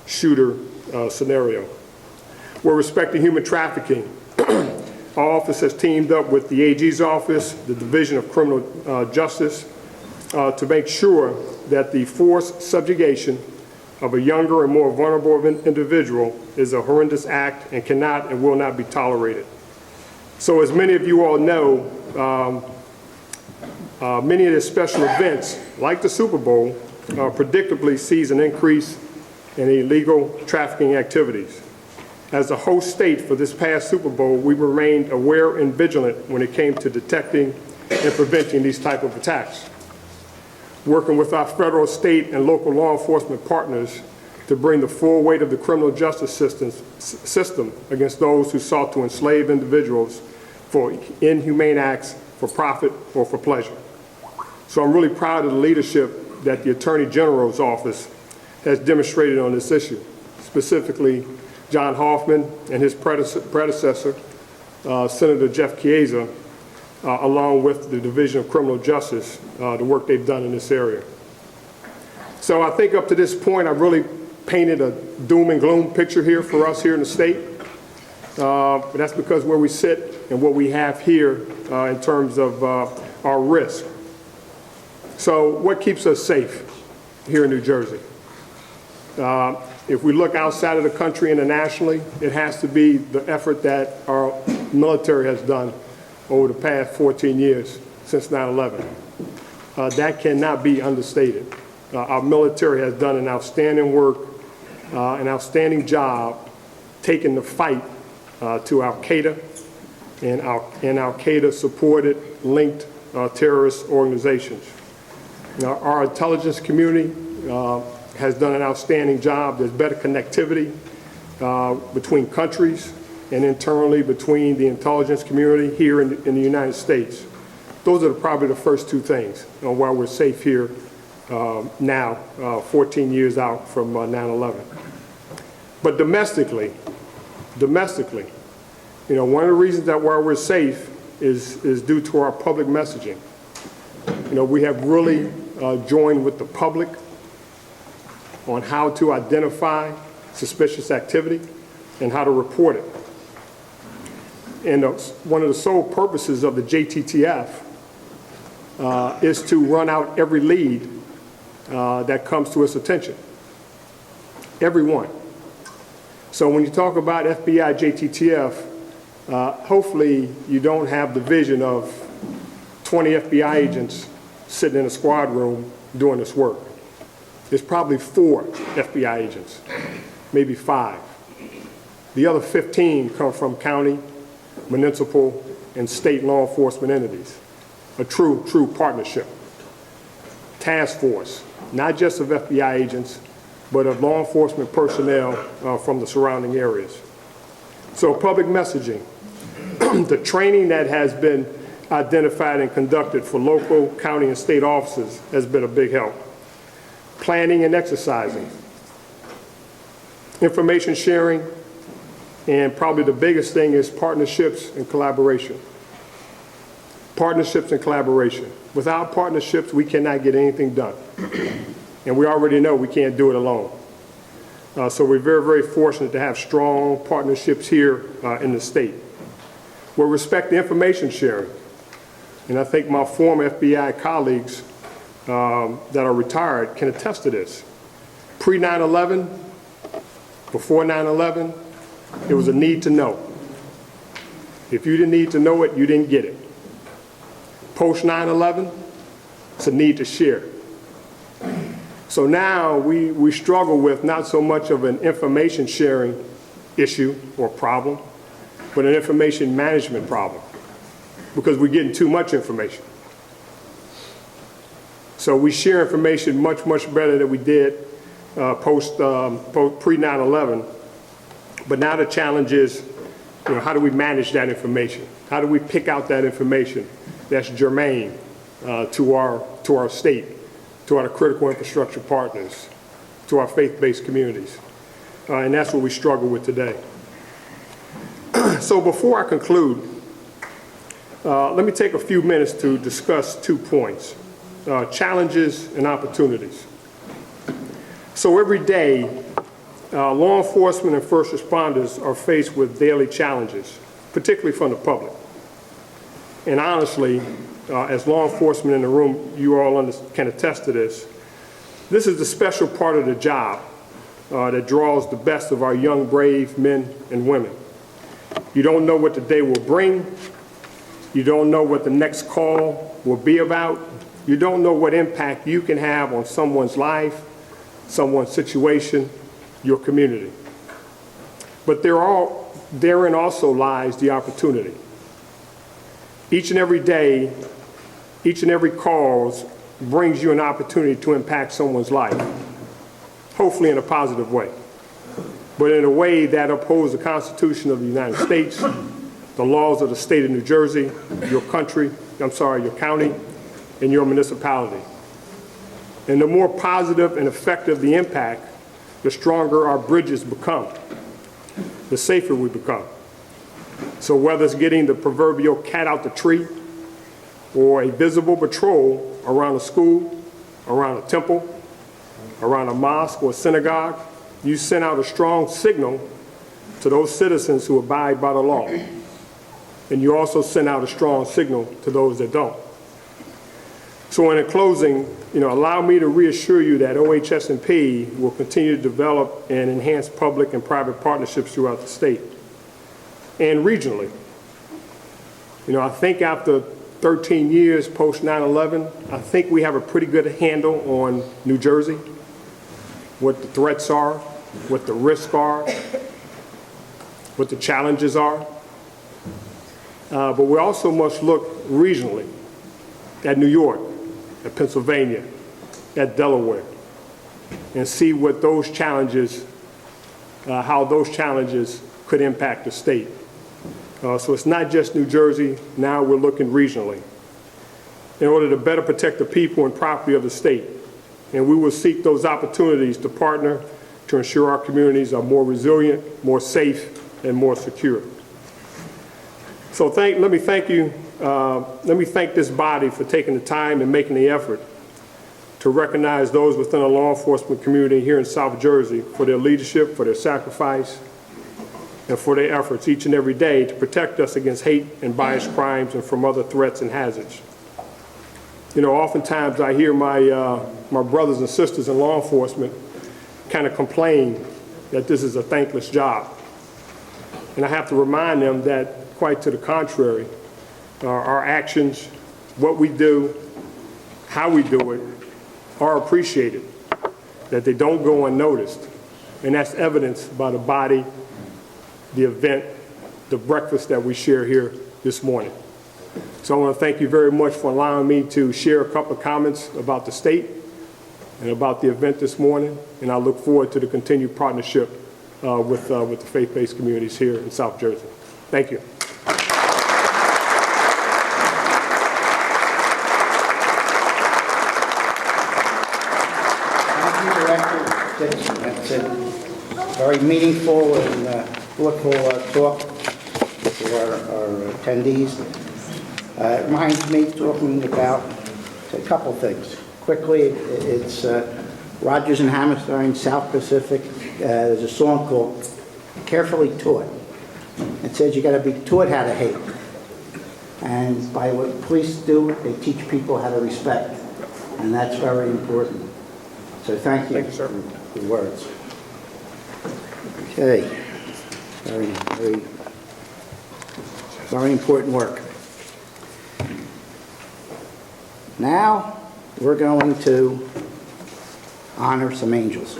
shooter scenario. We're respecting human trafficking. Our office has teamed up with the AG's office, the Division of Criminal Justice, to make sure that the forced subjugation of a younger and more vulnerable individual is a horrendous act and cannot and will not be tolerated. So as many of you all know, many of the special events, like the Super Bowl, predictably sees an increase in illegal trafficking activities. As a host state for this past Super Bowl, we remained aware and vigilant when it came to detecting and preventing these type of attacks. Working with our federal, state, and local law enforcement partners to bring the full weight of the criminal justice system against those who sought to enslave individuals for inhumane acts, for profit, or for pleasure. So I'm really proud of the leadership that the Attorney General's office has demonstrated on this issue, specifically John Hoffman and his predecessor, Senator Jeff Chiesa, along with the Division of Criminal Justice, the work they've done in this area. So I think up to this point, I've really painted a doom and gloom picture here for us here in the state. But that's because where we sit and what we have here in terms of our risk. So what keeps us safe here in New Jersey? If we look outside of the country internationally, it has to be the effort that our military has done over the past 14 years since 9/11. That cannot be understated. Our military has done an outstanding work, an outstanding job taking the fight to Al-Qaeda and Al-Qaeda supported linked terrorist organizations. Now, our intelligence community has done an outstanding job. There's better connectivity between countries and internally between the intelligence community here in the United States. Those are probably the first two things while we're safe here now, 14 years out from 9/11. But domestically, one of the reasons that why we're safe is due to our public messaging. We have really joined with the public on how to identify suspicious activity and how to report it. And one of the sole purposes of the JTTF is to run out every lead that comes to its attention. Every one. So when you talk about FBI JTTF, hopefully you don't have the vision of 20 FBI agents sitting in a squad room doing this work. There's probably 4 FBI agents, maybe 5. The other 15 come from county, municipal, and state law enforcement entities. A true partnership. Task force, not just of FBI agents, but of law enforcement personnel from the surrounding areas. So public messaging, the training that has been identified and conducted for local, county, and state officers has been a big help. Planning and exercising, information sharing, and probably the biggest thing is partnerships and collaboration. Partnerships and collaboration. Without partnerships, we cannot get anything done. And we already know we can't do it alone. So we're very, very fortunate to have strong partnerships here in the state. With respect to information sharing, and I think my former FBI colleagues that are retired can attest to this. Pre-9/11, before 9/11, it was a need to know. If you didn't need to know it, you didn't get it. Post 9/11, it's a need to share. So now we struggle with not so much of an information sharing issue or problem, but an information management problem, because we're getting too much information. So we share information much, much better than we did pre-9/11. But now the challenge is, how do we manage that information? How do we pick out that information that's germane to our state, to our critical infrastructure partners, to our faith-based communities? And that's what we struggle with today. So before I conclude, let me take a few minutes to discuss 2 points, challenges and opportunities. So every day, law enforcement and first responders are faced with daily challenges, particularly from the public. And honestly, as law enforcement in the room, you all can attest to this. This is the special part of the job that draws the best of our young, brave men and women. You don't know what the day will bring. You don't know what the next call will be about. You don't know what impact you can have on someone's life, someone's situation, your community. But therein also lies the opportunity. Each and every day, each and every cause brings you an opportunity to impact someone's life, hopefully in a positive way, but in a way that upholds the Constitution of the United States, the laws of the state of New Jersey, your county, and your municipality. And the more positive and effective the impact, the stronger our bridges become, the safer we become. So whether it's getting the proverbial cat out the tree or a visible patrol around a school, around a temple, around a mosque or synagogue, you send out a strong signal to those citizens who abide by the law. And you also send out a strong signal to those that don't. So in closing, allow me to reassure you that OHS&P will continue to develop and enhance public and private partnerships throughout the state and regionally. I think after 13 years post 9/11, I think we have a pretty good handle on New Jersey, what the threats are, what the risks are, what the challenges are. But we also must look regionally at New York, at Pennsylvania, at Delaware, and see what those challenges, how those challenges could impact the state. So it's not just New Jersey, now we're looking regionally in order to better protect the people and property of the state. And we will seek those opportunities to partner to ensure our communities are more resilient, more safe, and more secure. So let me thank this body for taking the time and making the effort to recognize those within the law enforcement community here in South Jersey for their leadership, for their sacrifice, and for their efforts each and every day to protect us against hate and biased crimes and from other threats and hazards. Oftentimes I hear my brothers and sisters in law enforcement kind of complain that this is a thankless job. And I have to remind them that quite to the contrary, our actions, what we do, how we do it, are appreciated, that they don't go unnoticed. And that's evidenced by the body, the event, the breakfast that we share here this morning. So I want to thank you very much for allowing me to share a couple of comments about the state and about the event this morning. And I look forward to the continued partnership with the faith-based communities here in South Jersey. Thank you. Dickson. That's a very meaningful and thoughtful talk to our attendees. It reminds me talking about a couple things. Quickly, it's Rogers and Hammerstein, South Pacific, there's a song called Carefully Taught. It says you got to be taught how to hate. And by what police do, they teach people how to respect. And that's very important. So thank you. Thank you, sir. For the words. Okay. Very important work. Now, we're going to honor some angels.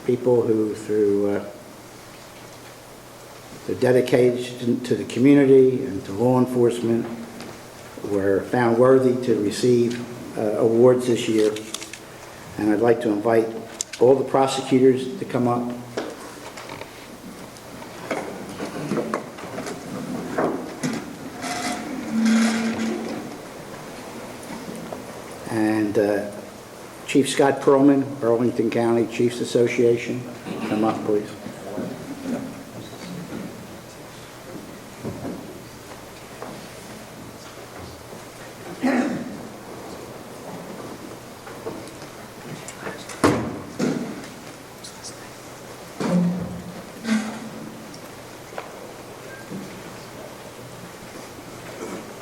People who, through their dedication to the community and to law enforcement, were found worthy to receive awards this year. And I'd like to invite all the prosecutors to come up. And Chief Scott Perlman, Burlington County Chiefs Association, come up, please.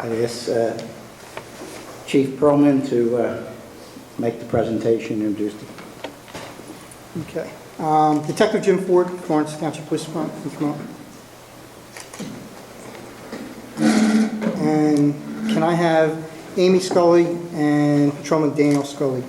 I ask Chief Perlman to make the presentation and introduce the... Okay. Detective Jim Ford, Florence Township Police Department, you come up. And can I have Amy Sculy and Patrolman Daniel Sculy?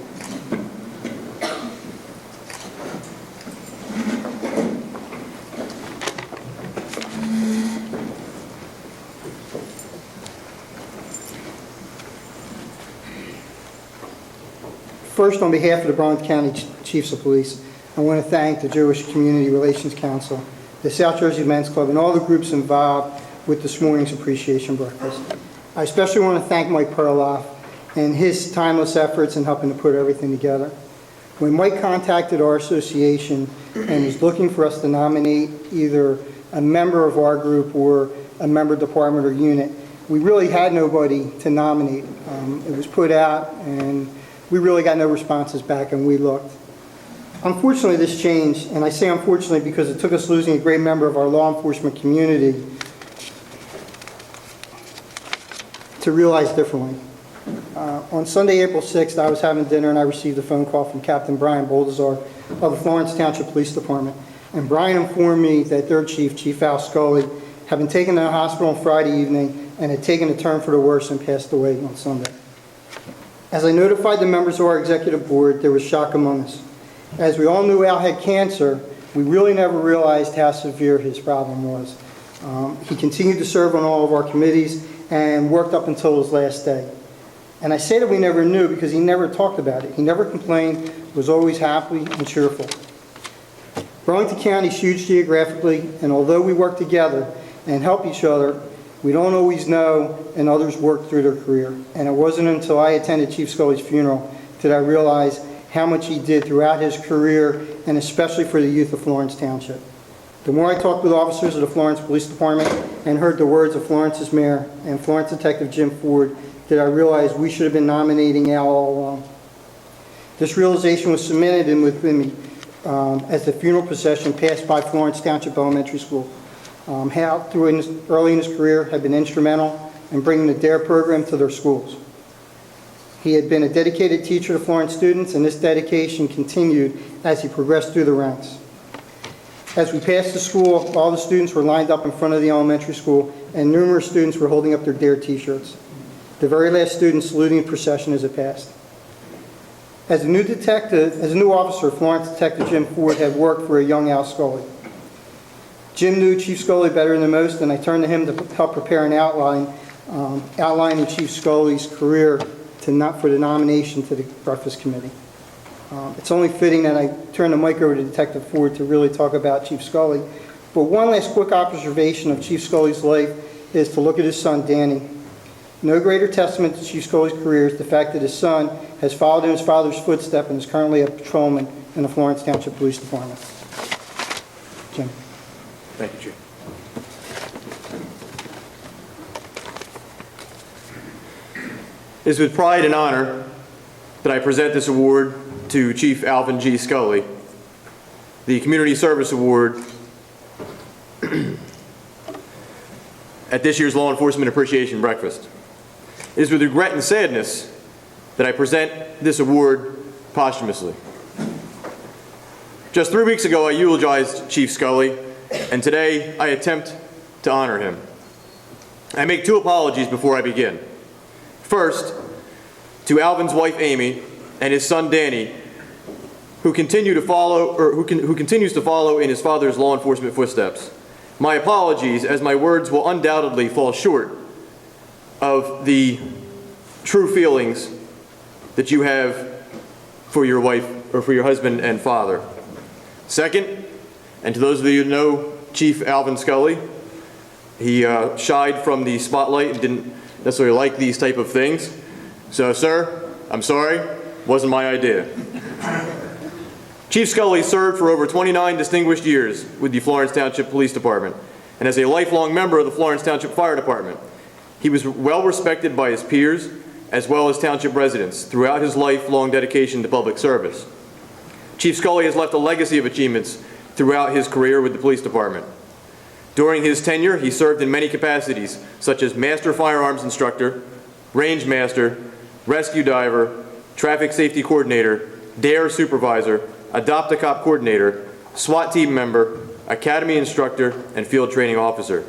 First, on behalf of the Burlington County Chiefs of Police, I want to thank the Jewish Community Relations Council, the South Jersey Men's Club, and all the groups involved with this morning's appreciation breakfast. I especially want to thank Mike Perloff and his timeless efforts in helping to put everything together. When Mike contacted our association and was looking for us to nominate either a member of our group or a member department or unit, we really had nobody to nominate. It was put out, and we really got no responses back, and we looked. Unfortunately, this changed, and I say unfortunately because it took us losing a great member of our law enforcement community to realize differently. On Sunday, April 6th, I was having dinner, and I received a phone call from Captain Brian Boldazar of the Florence Township Police Department. And Brian informed me that their chief, Chief Al Sculy, had been taken to the hospital on Friday evening and had taken a turn for the worse and passed away on Sunday. As I notified the members of our executive board, there was shock among us. As we all knew Al had cancer, we really never realized how severe his problem was. He continued to serve on all of our committees and worked up until his last day. And I say that we never knew because he never talked about it. He never complained, was always happy and cheerful. Burlington County is huge geographically, and although we work together and help each other, we don't always know, and others work through their career. And it wasn't until I attended Chief Scully's funeral that I realized how much he did throughout his career, and especially for the youth of Florence Township. The more I talked with officers of the Florence Police Department and heard the words of Florence's mayor and Florence Detective Jim Ford, that I realized we should have been nominating Al all along. This realization was cemented in within me as the funeral procession passed by Florence Township Elementary School. Hal, early in his career, had been instrumental in bringing the DARE program to their schools. He had been a dedicated teacher to Florence students, and this dedication continued as he progressed through the ranks. As we passed the school, all the students were lined up in front of the elementary school, and numerous students were holding up their DARE t-shirts. The very last student saluting the procession as it passed. As a new officer, Florence Detective Jim Ford had worked for a young Al Sculy. Jim knew Chief Sculy better than most, and I turned to him to help prepare an outline outlining Chief Scully's career for the nomination to the Breakfast Committee. It's only fitting that I turn the mic over to Detective Ford to really talk about Chief Sculy. But one last quick observation of Chief Scully's life is to look at his son, Danny. No greater testament to Chief Scully's career is the fact that his son has followed in his father's footsteps and is currently a patrolman in the Florence Township Police Department. Jim. Thank you, Chief. It is with pride and honor that I present this award to Chief Alvin G. Sculy the Community Service Award at this year's Law Enforcement Appreciation Breakfast. It is with regret and sadness that I present this award posthumously. Just 3 weeks ago, I eulogized Chief Sculy, and today I attempt to honor him. I make two apologies before I begin. First, to Alvin's wife Amy and his son Danny, who continues to follow in his father's law enforcement footsteps. My apologies, as my words will undoubtedly fall short of the true feelings that you have for your wife, or for your husband and father. Second, and to those of you who know Chief Alvin Sculy, he shied from the spotlight and didn't necessarily like these type of things. So, sir, I'm sorry, wasn't my idea. Chief Sculy served for over 29 distinguished years with the Florence Township Police Department, and as a lifelong member of the Florence Township Fire Department. He was well respected by his peers, as well as township residents, throughout his lifelong dedication to public service. Chief Sculy has left a legacy of achievements throughout his career with the police department. During his tenure, he served in many capacities, such as Master Firearms Instructor, Range Master, Rescue Diver, Traffic Safety Coordinator, DARE Supervisor, Adopt a Cop Coordinator, SWAT Team Member, Academy Instructor, and Field Training Officer.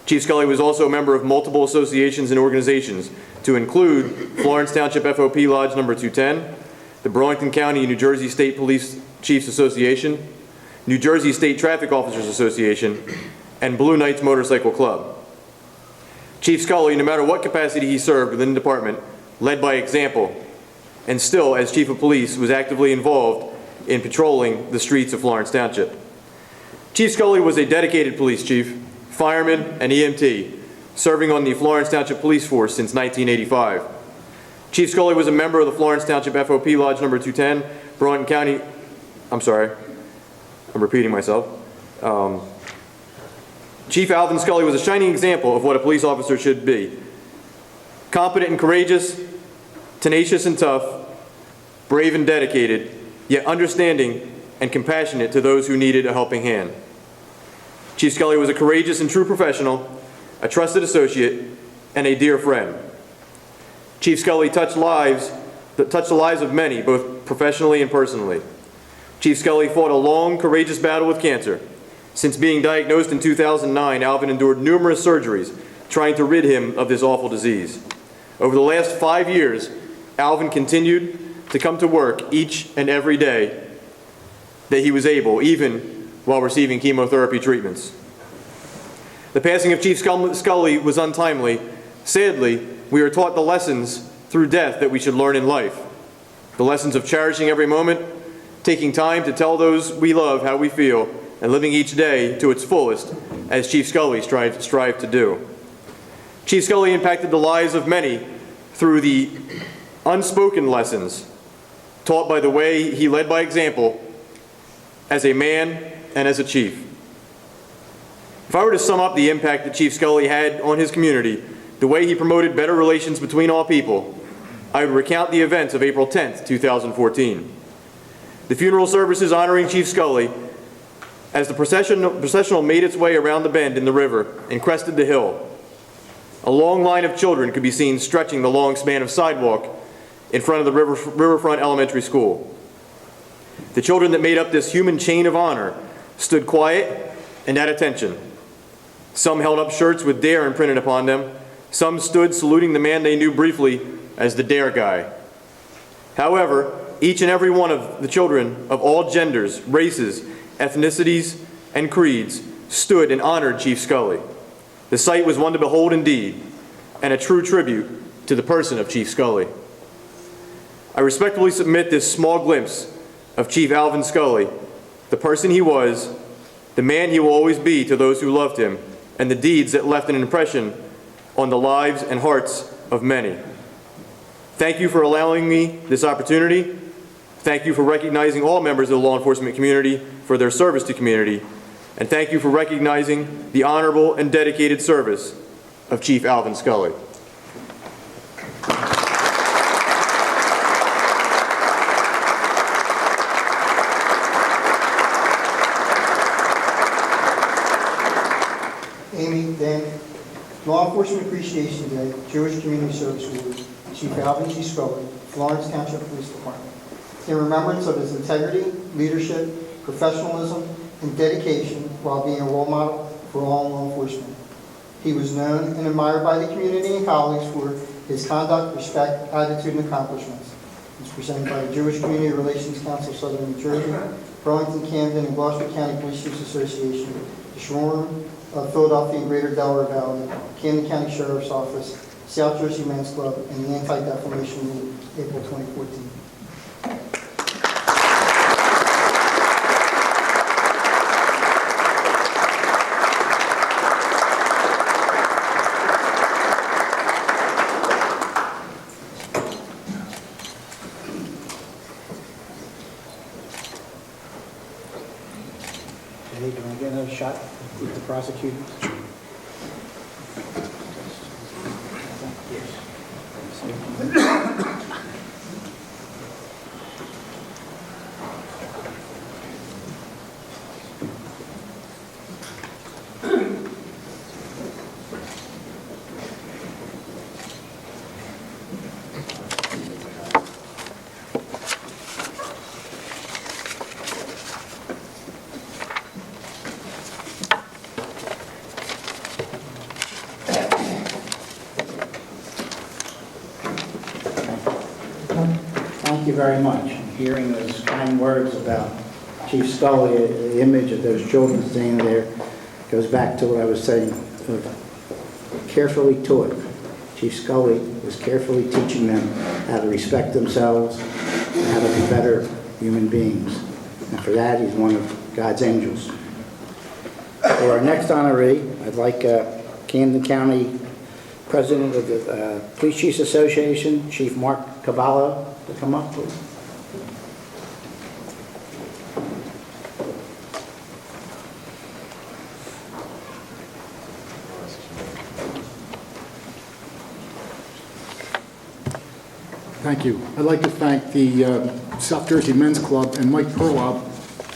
Chief Sculy was also a member of multiple associations and organizations, to include Florence Township FOP Lodge Number 210, the Burlington County New Jersey State Police Chiefs Association, New Jersey State Traffic Officers Association, and Blue Knights Motorcycle Club. Chief Sculy, no matter what capacity he served within the department, led by example, and still, as Chief of Police, was actively involved in patrolling the streets of Florence Township. Chief Sculy was a dedicated police chief, fireman, and EMT, serving on the Florence Township Police Force since 1985. Chief Sculy was a member of the Florence Township FOP Lodge Number 210, Burlington County, I'm sorry, I'm repeating myself. Chief Alvin Sculy was a shining example of what a police officer should be. Competent and courageous, tenacious and tough, brave and dedicated, yet understanding and compassionate to those who needed a helping hand. Chief Sculy was a courageous and true professional, a trusted associate, and a dear friend. Chief Sculy touched the lives of many, both professionally and personally. Chief Sculy fought a long, courageous battle with cancer. Since being diagnosed in 2009, Alvin endured numerous surgeries, trying to rid him of this awful disease. Over the last 5 years, Alvin continued to come to work each and every day that he was able, even while receiving chemotherapy treatments. The passing of Chief Sculy was untimely. Sadly, we are taught the lessons through death that we should learn in life. The lessons of cherishing every moment, taking time to tell those we love how we feel, and living each day to its fullest, as Chief Sculy strived to do. Chief Sculy impacted the lives of many through the unspoken lessons taught by the way he led by example as a man and as a chief. If I were to sum up the impact that Chief Sculy had on his community, the way he promoted better relations between all people, I would recount the events of April 10th, 2014. The funeral services honoring Chief Sculy, as the processional made its way around the bend in the river and crested the hill. A long line of children could be seen stretching the long span of sidewalk in front of the Riverfront Elementary School. The children that made up this human chain of honor stood quiet and at attention. Some held up shirts with DARE imprinted upon them. Some stood saluting the man they knew briefly as the DARE guy. However, each and every one of the children of all genders, races, ethnicities, and creeds stood and honored Chief Sculy. The sight was one to behold indeed, and a true tribute to the person of Chief Sculy. I respectfully submit this small glimpse of Chief Alvin Sculy, the person he was, the man he will always be to those who loved him, and the deeds that left an impression on the lives and hearts of many. Thank you for allowing me this opportunity. Thank you for recognizing all members of the law enforcement community for their service to community. And thank you for recognizing the honorable and dedicated service of Chief Alvin Sculy. Enforcement Appreciation Day, Jewish Community Service Week, Chief Alvin Sculy, Florence Township Police Department, in remembrance of his integrity, leadership, professionalism, and dedication while being a role model for all law enforcement. He was known and admired by the community and colleagues for his conduct, respect, attitude, and accomplishments. It's presented by the Jewish Community Relations Council of Southern New Jersey, Burlington, Camden, and Gloucester County Police Chiefs Association, the Shomrim of Philadelphia and Greater Delaware Valley, Camden County Sheriff's Office, South Jersey Men's Club, and the Anti-Defamation League, April 2014. Can I get another shot with the prosecutors? Thank you very much. Hearing those kind words about Chief Sculy, the image of those children standing there goes back to what I was saying. Carefully taught. Chief Sculy was carefully teaching them how to respect themselves and how to be better human beings. And for that, he's one of God's angels. For our next honoree, I'd like Camden County President of the Police Chiefs Association, Chief Mark Cavallo, to come up, please. Thank you. I'd like to thank the South Jersey Men's Club and Mike Earle,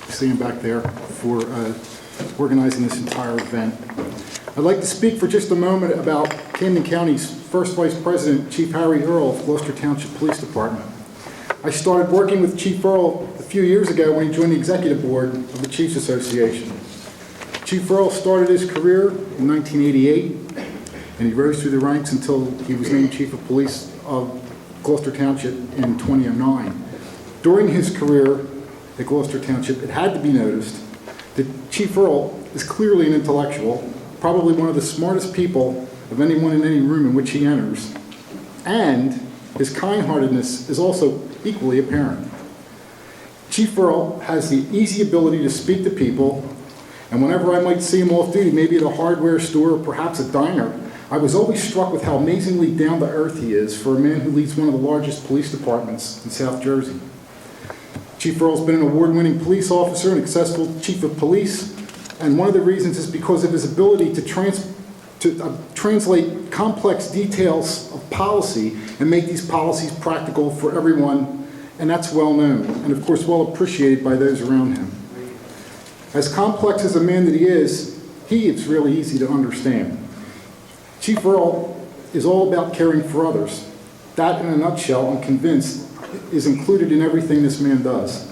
seeing him back there, for organizing this entire event. I'd like to speak for just a moment about Camden County's first Vice President, Chief Harry Earle of Gloucester Township Police Department. I started working with Chief Earle a few years ago when he joined the Executive Board of the Chiefs Association. Chief Earle started his career in 1988, and he rose through the ranks until he was named Chief of Police of Gloucester Township in 2009. During his career at Gloucester Township, it had to be noticed that Chief Earle is clearly an intellectual, probably one of the smartest people of anyone in any room in which he enters, and his kind-heartedness is also equally apparent. Chief Earle has the easy ability to speak to people, and whenever I might see him off duty, maybe at a hardware store or perhaps a diner, I was always struck with how amazingly down-to-earth he is for a man who leads one of the largest police departments in South Jersey. Chief Earle's been an award-winning police officer and successful chief of police, and one of the reasons is because of his ability to translate complex details of policy and make these policies practical for everyone, and that's well known, and of course well appreciated by those around him. As complex as a man that he is, it's really easy to understand. Chief Earle is all about caring for others. That, in a nutshell, I'm convinced, is included in everything this man does.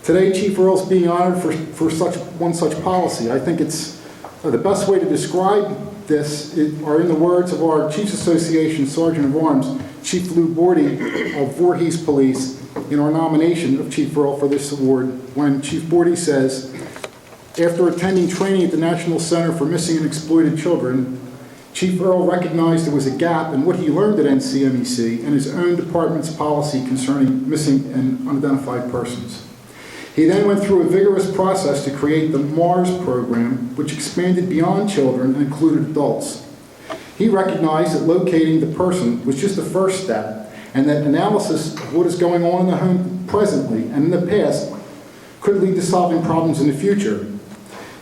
Today, Chief Earle's being honored for such policy. I think it's the best way to describe this are in the words of our Chiefs Association Sergeant of Arms, Chief Lou Bordy of Voorhees Police, in our nomination of Chief Earle for this award, when Chief Bordy says, after attending training at the National Center for Missing and Exploited Children, Chief Earle recognized there was a gap in what he learned at NCMEC and his own department's policy concerning missing and unidentified persons. He then went through a vigorous process to create the MARS program, which expanded beyond children and included adults. He recognized that locating the person was just the first step, and that analysis of what is going on in the home presently and in the past could lead to solving problems in the future.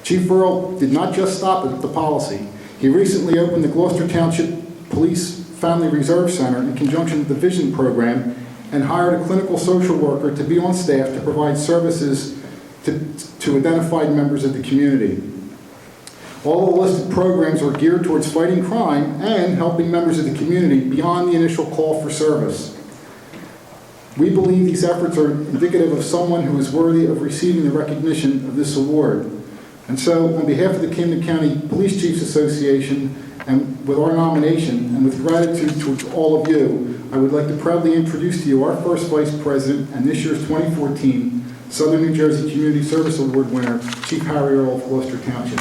Chief Earle did not just stop at the policy. He recently opened the Gloucester Township Police Family Reserve Center in conjunction with the Vision Program and hired a clinical social worker to be on staff to provide services to identified members of the community. All the listed programs are geared towards fighting crime and helping members of the community beyond the initial call for service. We believe these efforts are indicative of someone who is worthy of receiving the recognition of this award. And so, on behalf of the Camden County Police Chiefs Association, and with our nomination, and with gratitude towards all of you, I would like to proudly introduce to you our first Vice President and this year's 2014 Southern New Jersey Community Service Award winner, Chief Harry Earle of Gloucester Township.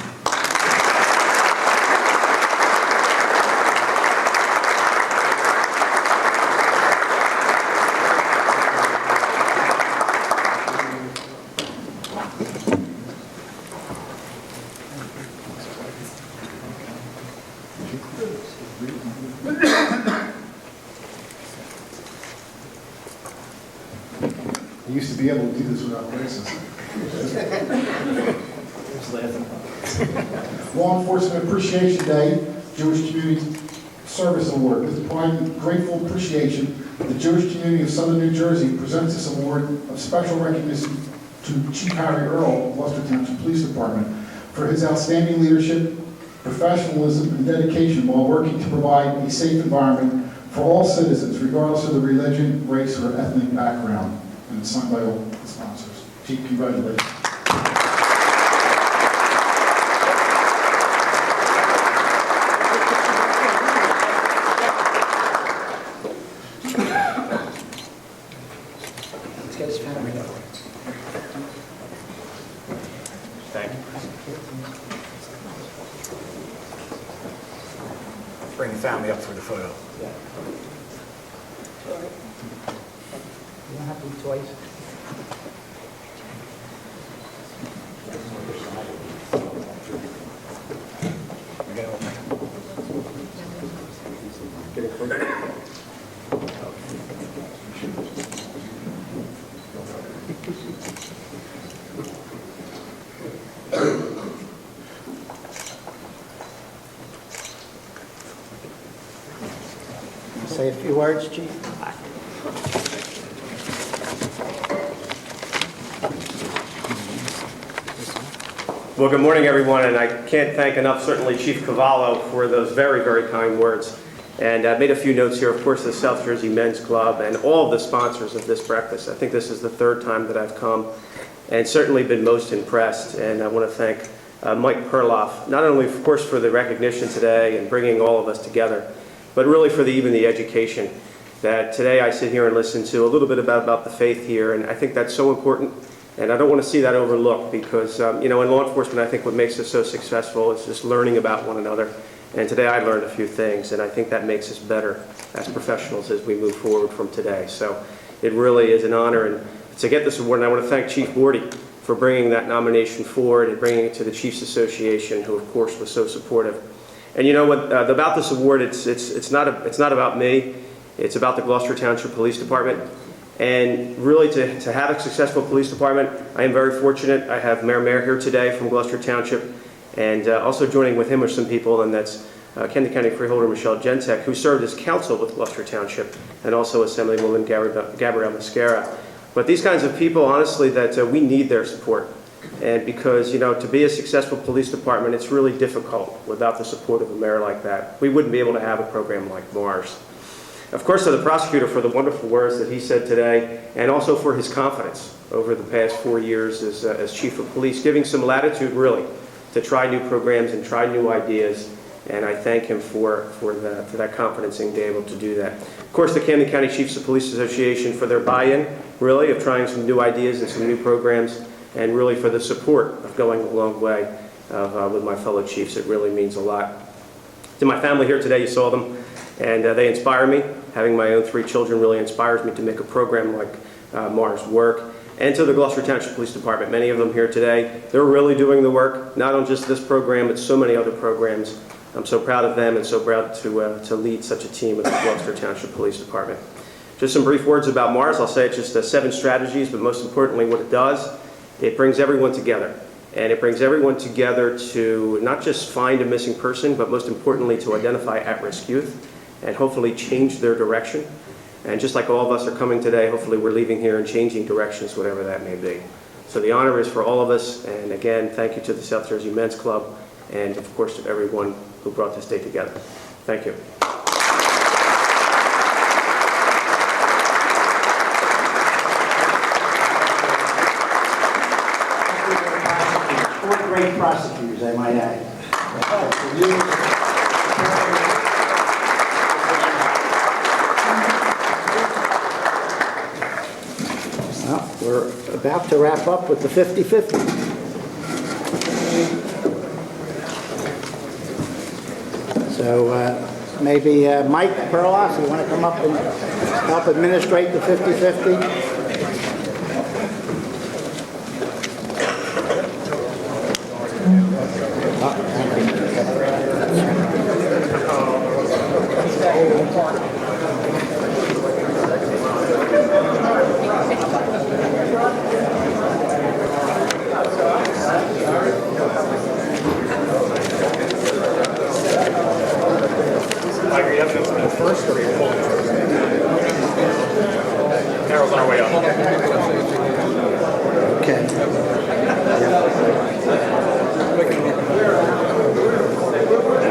I used to be able to do this without glasses. Law Enforcement Appreciation Day, Jewish Community Service Award. With the pride and grateful appreciation, the Jewish community of Southern New Jersey presents this award of special recognition to Chief Harry Earle of Gloucester Township Police Department for his outstanding leadership, professionalism, and dedication while working to provide a safe environment for all citizens, regardless of the religion, race, or ethnic background. And it's signed by all the sponsors. Chief, congratulations. Let's get his family up. Thank you. Bring the family up for the photo. You don't have to do twice. Say a few words, Chief. Well, good morning, everyone, and I can't thank enough, certainly, Chief Cavallo for those very, very kind words. And I made a few notes here, of course, the South Jersey Men's Club and all of the sponsors of this breakfast. I think this is the third time that I've come, and certainly been most impressed. And I want to thank Mike Perloff, not only, of course, for the recognition today and bringing all of us together, but really for even the education that today I sit here and listen to a little bit about the faith here, and I think that's so important. And I don't want to see that overlooked because, in law enforcement, I think what makes us so successful is just learning about one another. And today I learned a few things, and I think that makes us better as professionals as we move forward from today. So it really is an honor and to get this award. And I want to thank Chief Bordy for bringing that nomination forward and bringing it to the Chiefs Association, who, of course, was so supportive. And you know what? About this award, it's not about me. It's about the Gloucester Township Police Department. And really, to have a successful police department, I am very fortunate. I have Mayor here today from Gloucester Township, and also joining with him are some people, and that's Camden County Freeholder Michelle Gentek, who served as counsel with Gloucester Township, and also Assemblywoman Gabrielle Mascara. But these kinds of people, honestly, that we need their support. And because, to be a successful police department, it's really difficult without the support of a mayor like that. We wouldn't be able to have a program like Mars. Of course, to the prosecutor for the wonderful words that he said today, and also for his confidence over the past 4 years as chief of police, giving some latitude, really, to try new programs and try new ideas. And I thank him for that confidence in being able to do that. Of course, the Camden County Chiefs of Police Association for their buy-in, really, of trying some new ideas and some new programs, and really for the support of going a long way with my fellow chiefs. It really means a lot. To my family here today, you saw them. And they inspire me. Having my own 3 children really inspires me to make a program like Mars work. And to the Gloucester Township Police Department, many of them here today, they're really doing the work, not on just this program, but so many other programs. I'm so proud of them and so proud to lead such a team at the Gloucester Township Police Department. Just some brief words about Mars. I'll say it's just 7 strategies, but most importantly what it does, it brings everyone together. And it brings everyone together to not just find a missing person, but most importantly to identify at-risk youth and hopefully change their direction. And just like all of us are coming today, hopefully we're leaving here and changing directions, whatever that may be. So the honor is for all of us, and again, thank you to the South Jersey Men's Club, and of course to everyone who brought this day together. Thank you. Four great prosecutors, I might add. Well, we're about to wrap up with the 50-50. So maybe Mike Perloff, you want to come up and help administrate the 50-50? Earle's on our way up. Okay.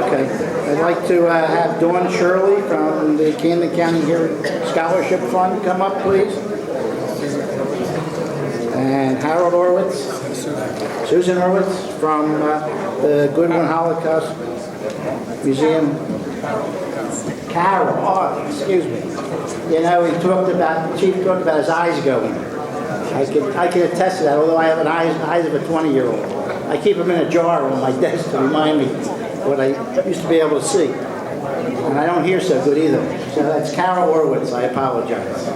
Okay. I'd like to have Dawn Shirley from the Camden County Hero Scholarship Fund come up, please. And Harold Orwitz, Susan Orwitz from the Goodwin Holocaust Museum. Carol, oh, excuse me. You know, Chief talked about his eyes going. I can attest to that, although I have an eyes of a 20-year-old. I keep them in a jar on my desk to remind me what I used to be able to see. And I don't hear so good either. So that's Carol Orwitz, I apologize.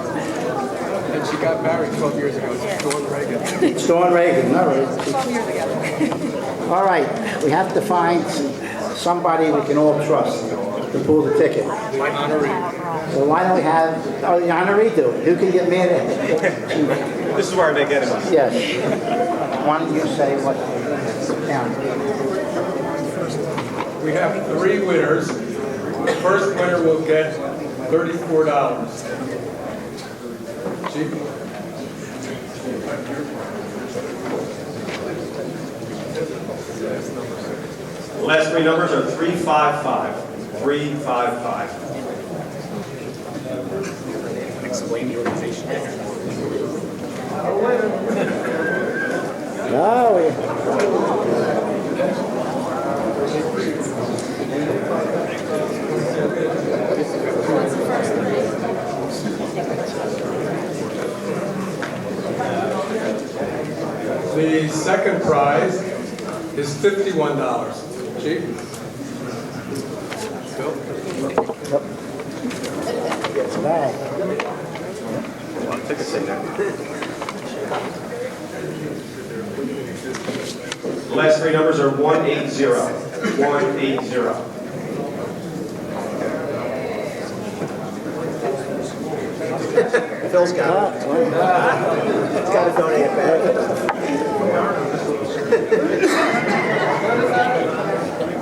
And she got married 12 years ago to Dawn Reagan. Dawn Reagan, all right. 12 years ago. All right, we have to find somebody we can all trust to pull the ticket. My honoree. So why don't we have, the honoree do it? Who can get mad at it? This is where I make enemies. Yes. Why don't you say what count? We have 3 winners. The first winner will get $34. Chief? The last 3 numbers are 355. 355. Explain the organization. Oh, yeah. The second prize is $51. Chief? Gets back. Well, take a seat now. The last 3 numbers are 180. 180. Phil's got it. It's got to donate it back.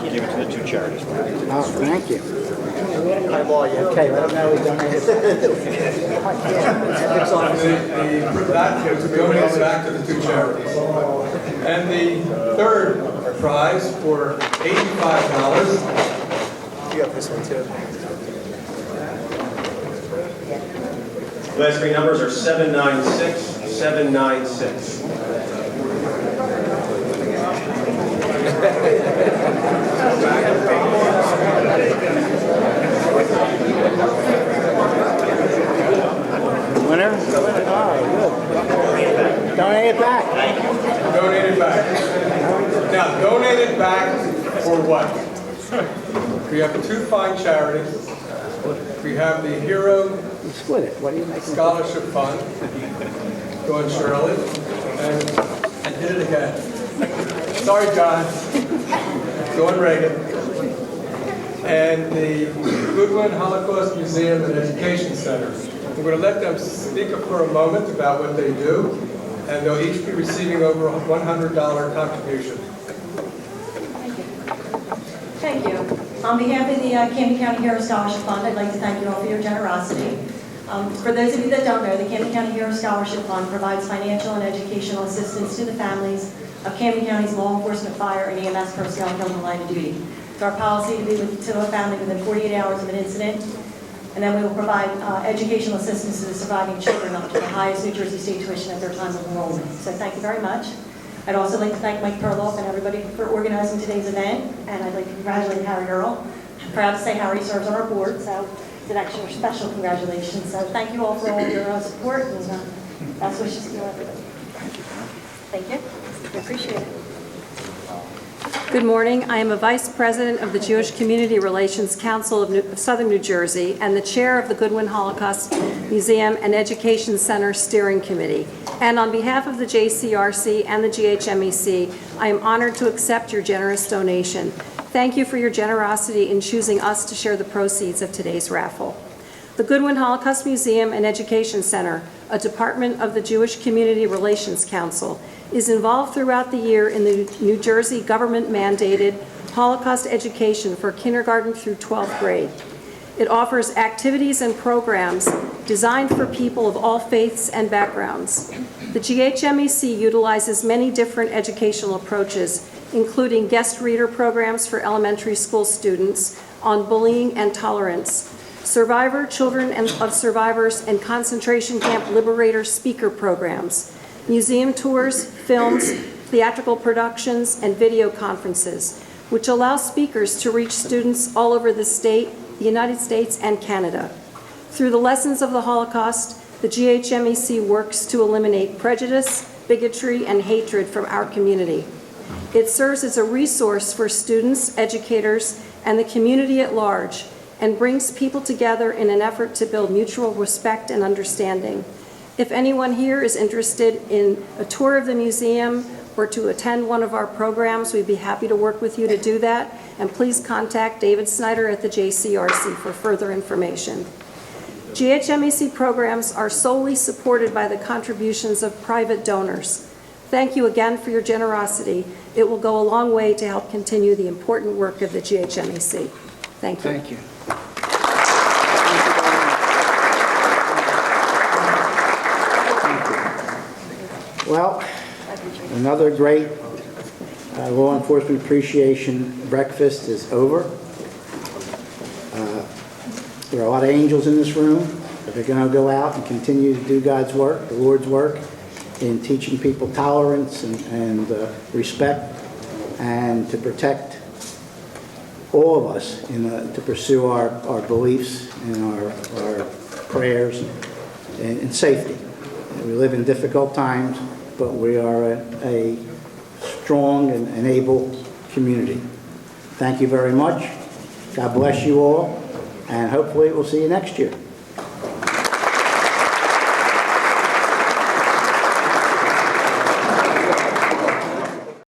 Give it to the 2 charities. Oh, thank you. Okay, let them know we donated. That is donated back to the 2 charities. And the third prize for $85. You got this one too. The last 3 numbers are 796. 796. Winner? Oh, good. Donate it back. Donate it back. Now, donate it back for what? We have 2 fine charities. We have the Hero You split it. What are you making? Scholarship Fund, Dawn Shirley, and I did it again. Sorry, John. Dawn Reagan. And the Goodwin Holocaust Museum and Education Center. We're going to let them speak for a moment about what they do, and they'll each be receiving over a $100 contribution. Thank you. On behalf of the Camden County Hero Scholarship Fund, I'd like to thank you all for your generosity. For those of you that don't know, the Camden County Hero Scholarship Fund provides financial and educational assistance to the families of Camden County's law enforcement, fire, and EMS personnel killed in the line of duty. It's our policy to be to a family within 48 hours of an incident, and then we will provide educational assistance to the surviving children up to the highest New Jersey state tuition at their time of enrollment. So thank you very much. I'd also like to thank Mike Perloff and everybody for organizing today's event, and I'd like to congratulate Harry Earle. I'm proud to say Harry serves on our board, so it's an extra special congratulations. So thank you all for all your support, and best wishes to everybody. Thank you. We appreciate it. Good morning. I am a Vice President of the Jewish Community Relations Council of Southern New Jersey and the Chair of the Goodwin Holocaust Museum and Education Center Steering Committee. And on behalf of the JCRC and the GHMEC, I am honored to accept your generous donation. Thank you for your generosity in choosing us to share the proceeds of today's raffle. The Goodwin Holocaust Museum and Education Center, a department of the Jewish Community Relations Council, is involved throughout the year in the New Jersey government-mandated Holocaust education for kindergarten through 12th grade. It offers activities and programs designed for people of all faiths and backgrounds. The GHMEC utilizes many different educational approaches, including guest reader programs for elementary school students on bullying and tolerance, survivor children of survivors and concentration camp liberator speaker programs, museum tours, films, theatrical productions, and video conferences, which allow speakers to reach students all over the state, the United States, and Canada. Through the lessons of the Holocaust, the GHMEC works to eliminate prejudice, bigotry, and hatred from our community. It serves as a resource for students, educators, and the community at large, and brings people together in an effort to build mutual respect and understanding. If anyone here is interested in a tour of the museum or to attend one of our programs, we'd be happy to work with you to do that. And please contact David Snyder at the JCRC for further information. GHMEC programs are solely supported by the contributions of private donors. Thank you again for your generosity. It will go a long way to help continue the important work of the GHMEC. Thank you. Thank you. Well, another great law enforcement appreciation breakfast is over. There are a lot of angels in this room that are going to go out and continue to do God's work, the Lord's work, in teaching people tolerance and respect, and to protect all of us to pursue our beliefs and our prayers in safety. We live in difficult times, but we are a strong and able community. Thank you very much. God bless you all, and hopefully we'll see you next year.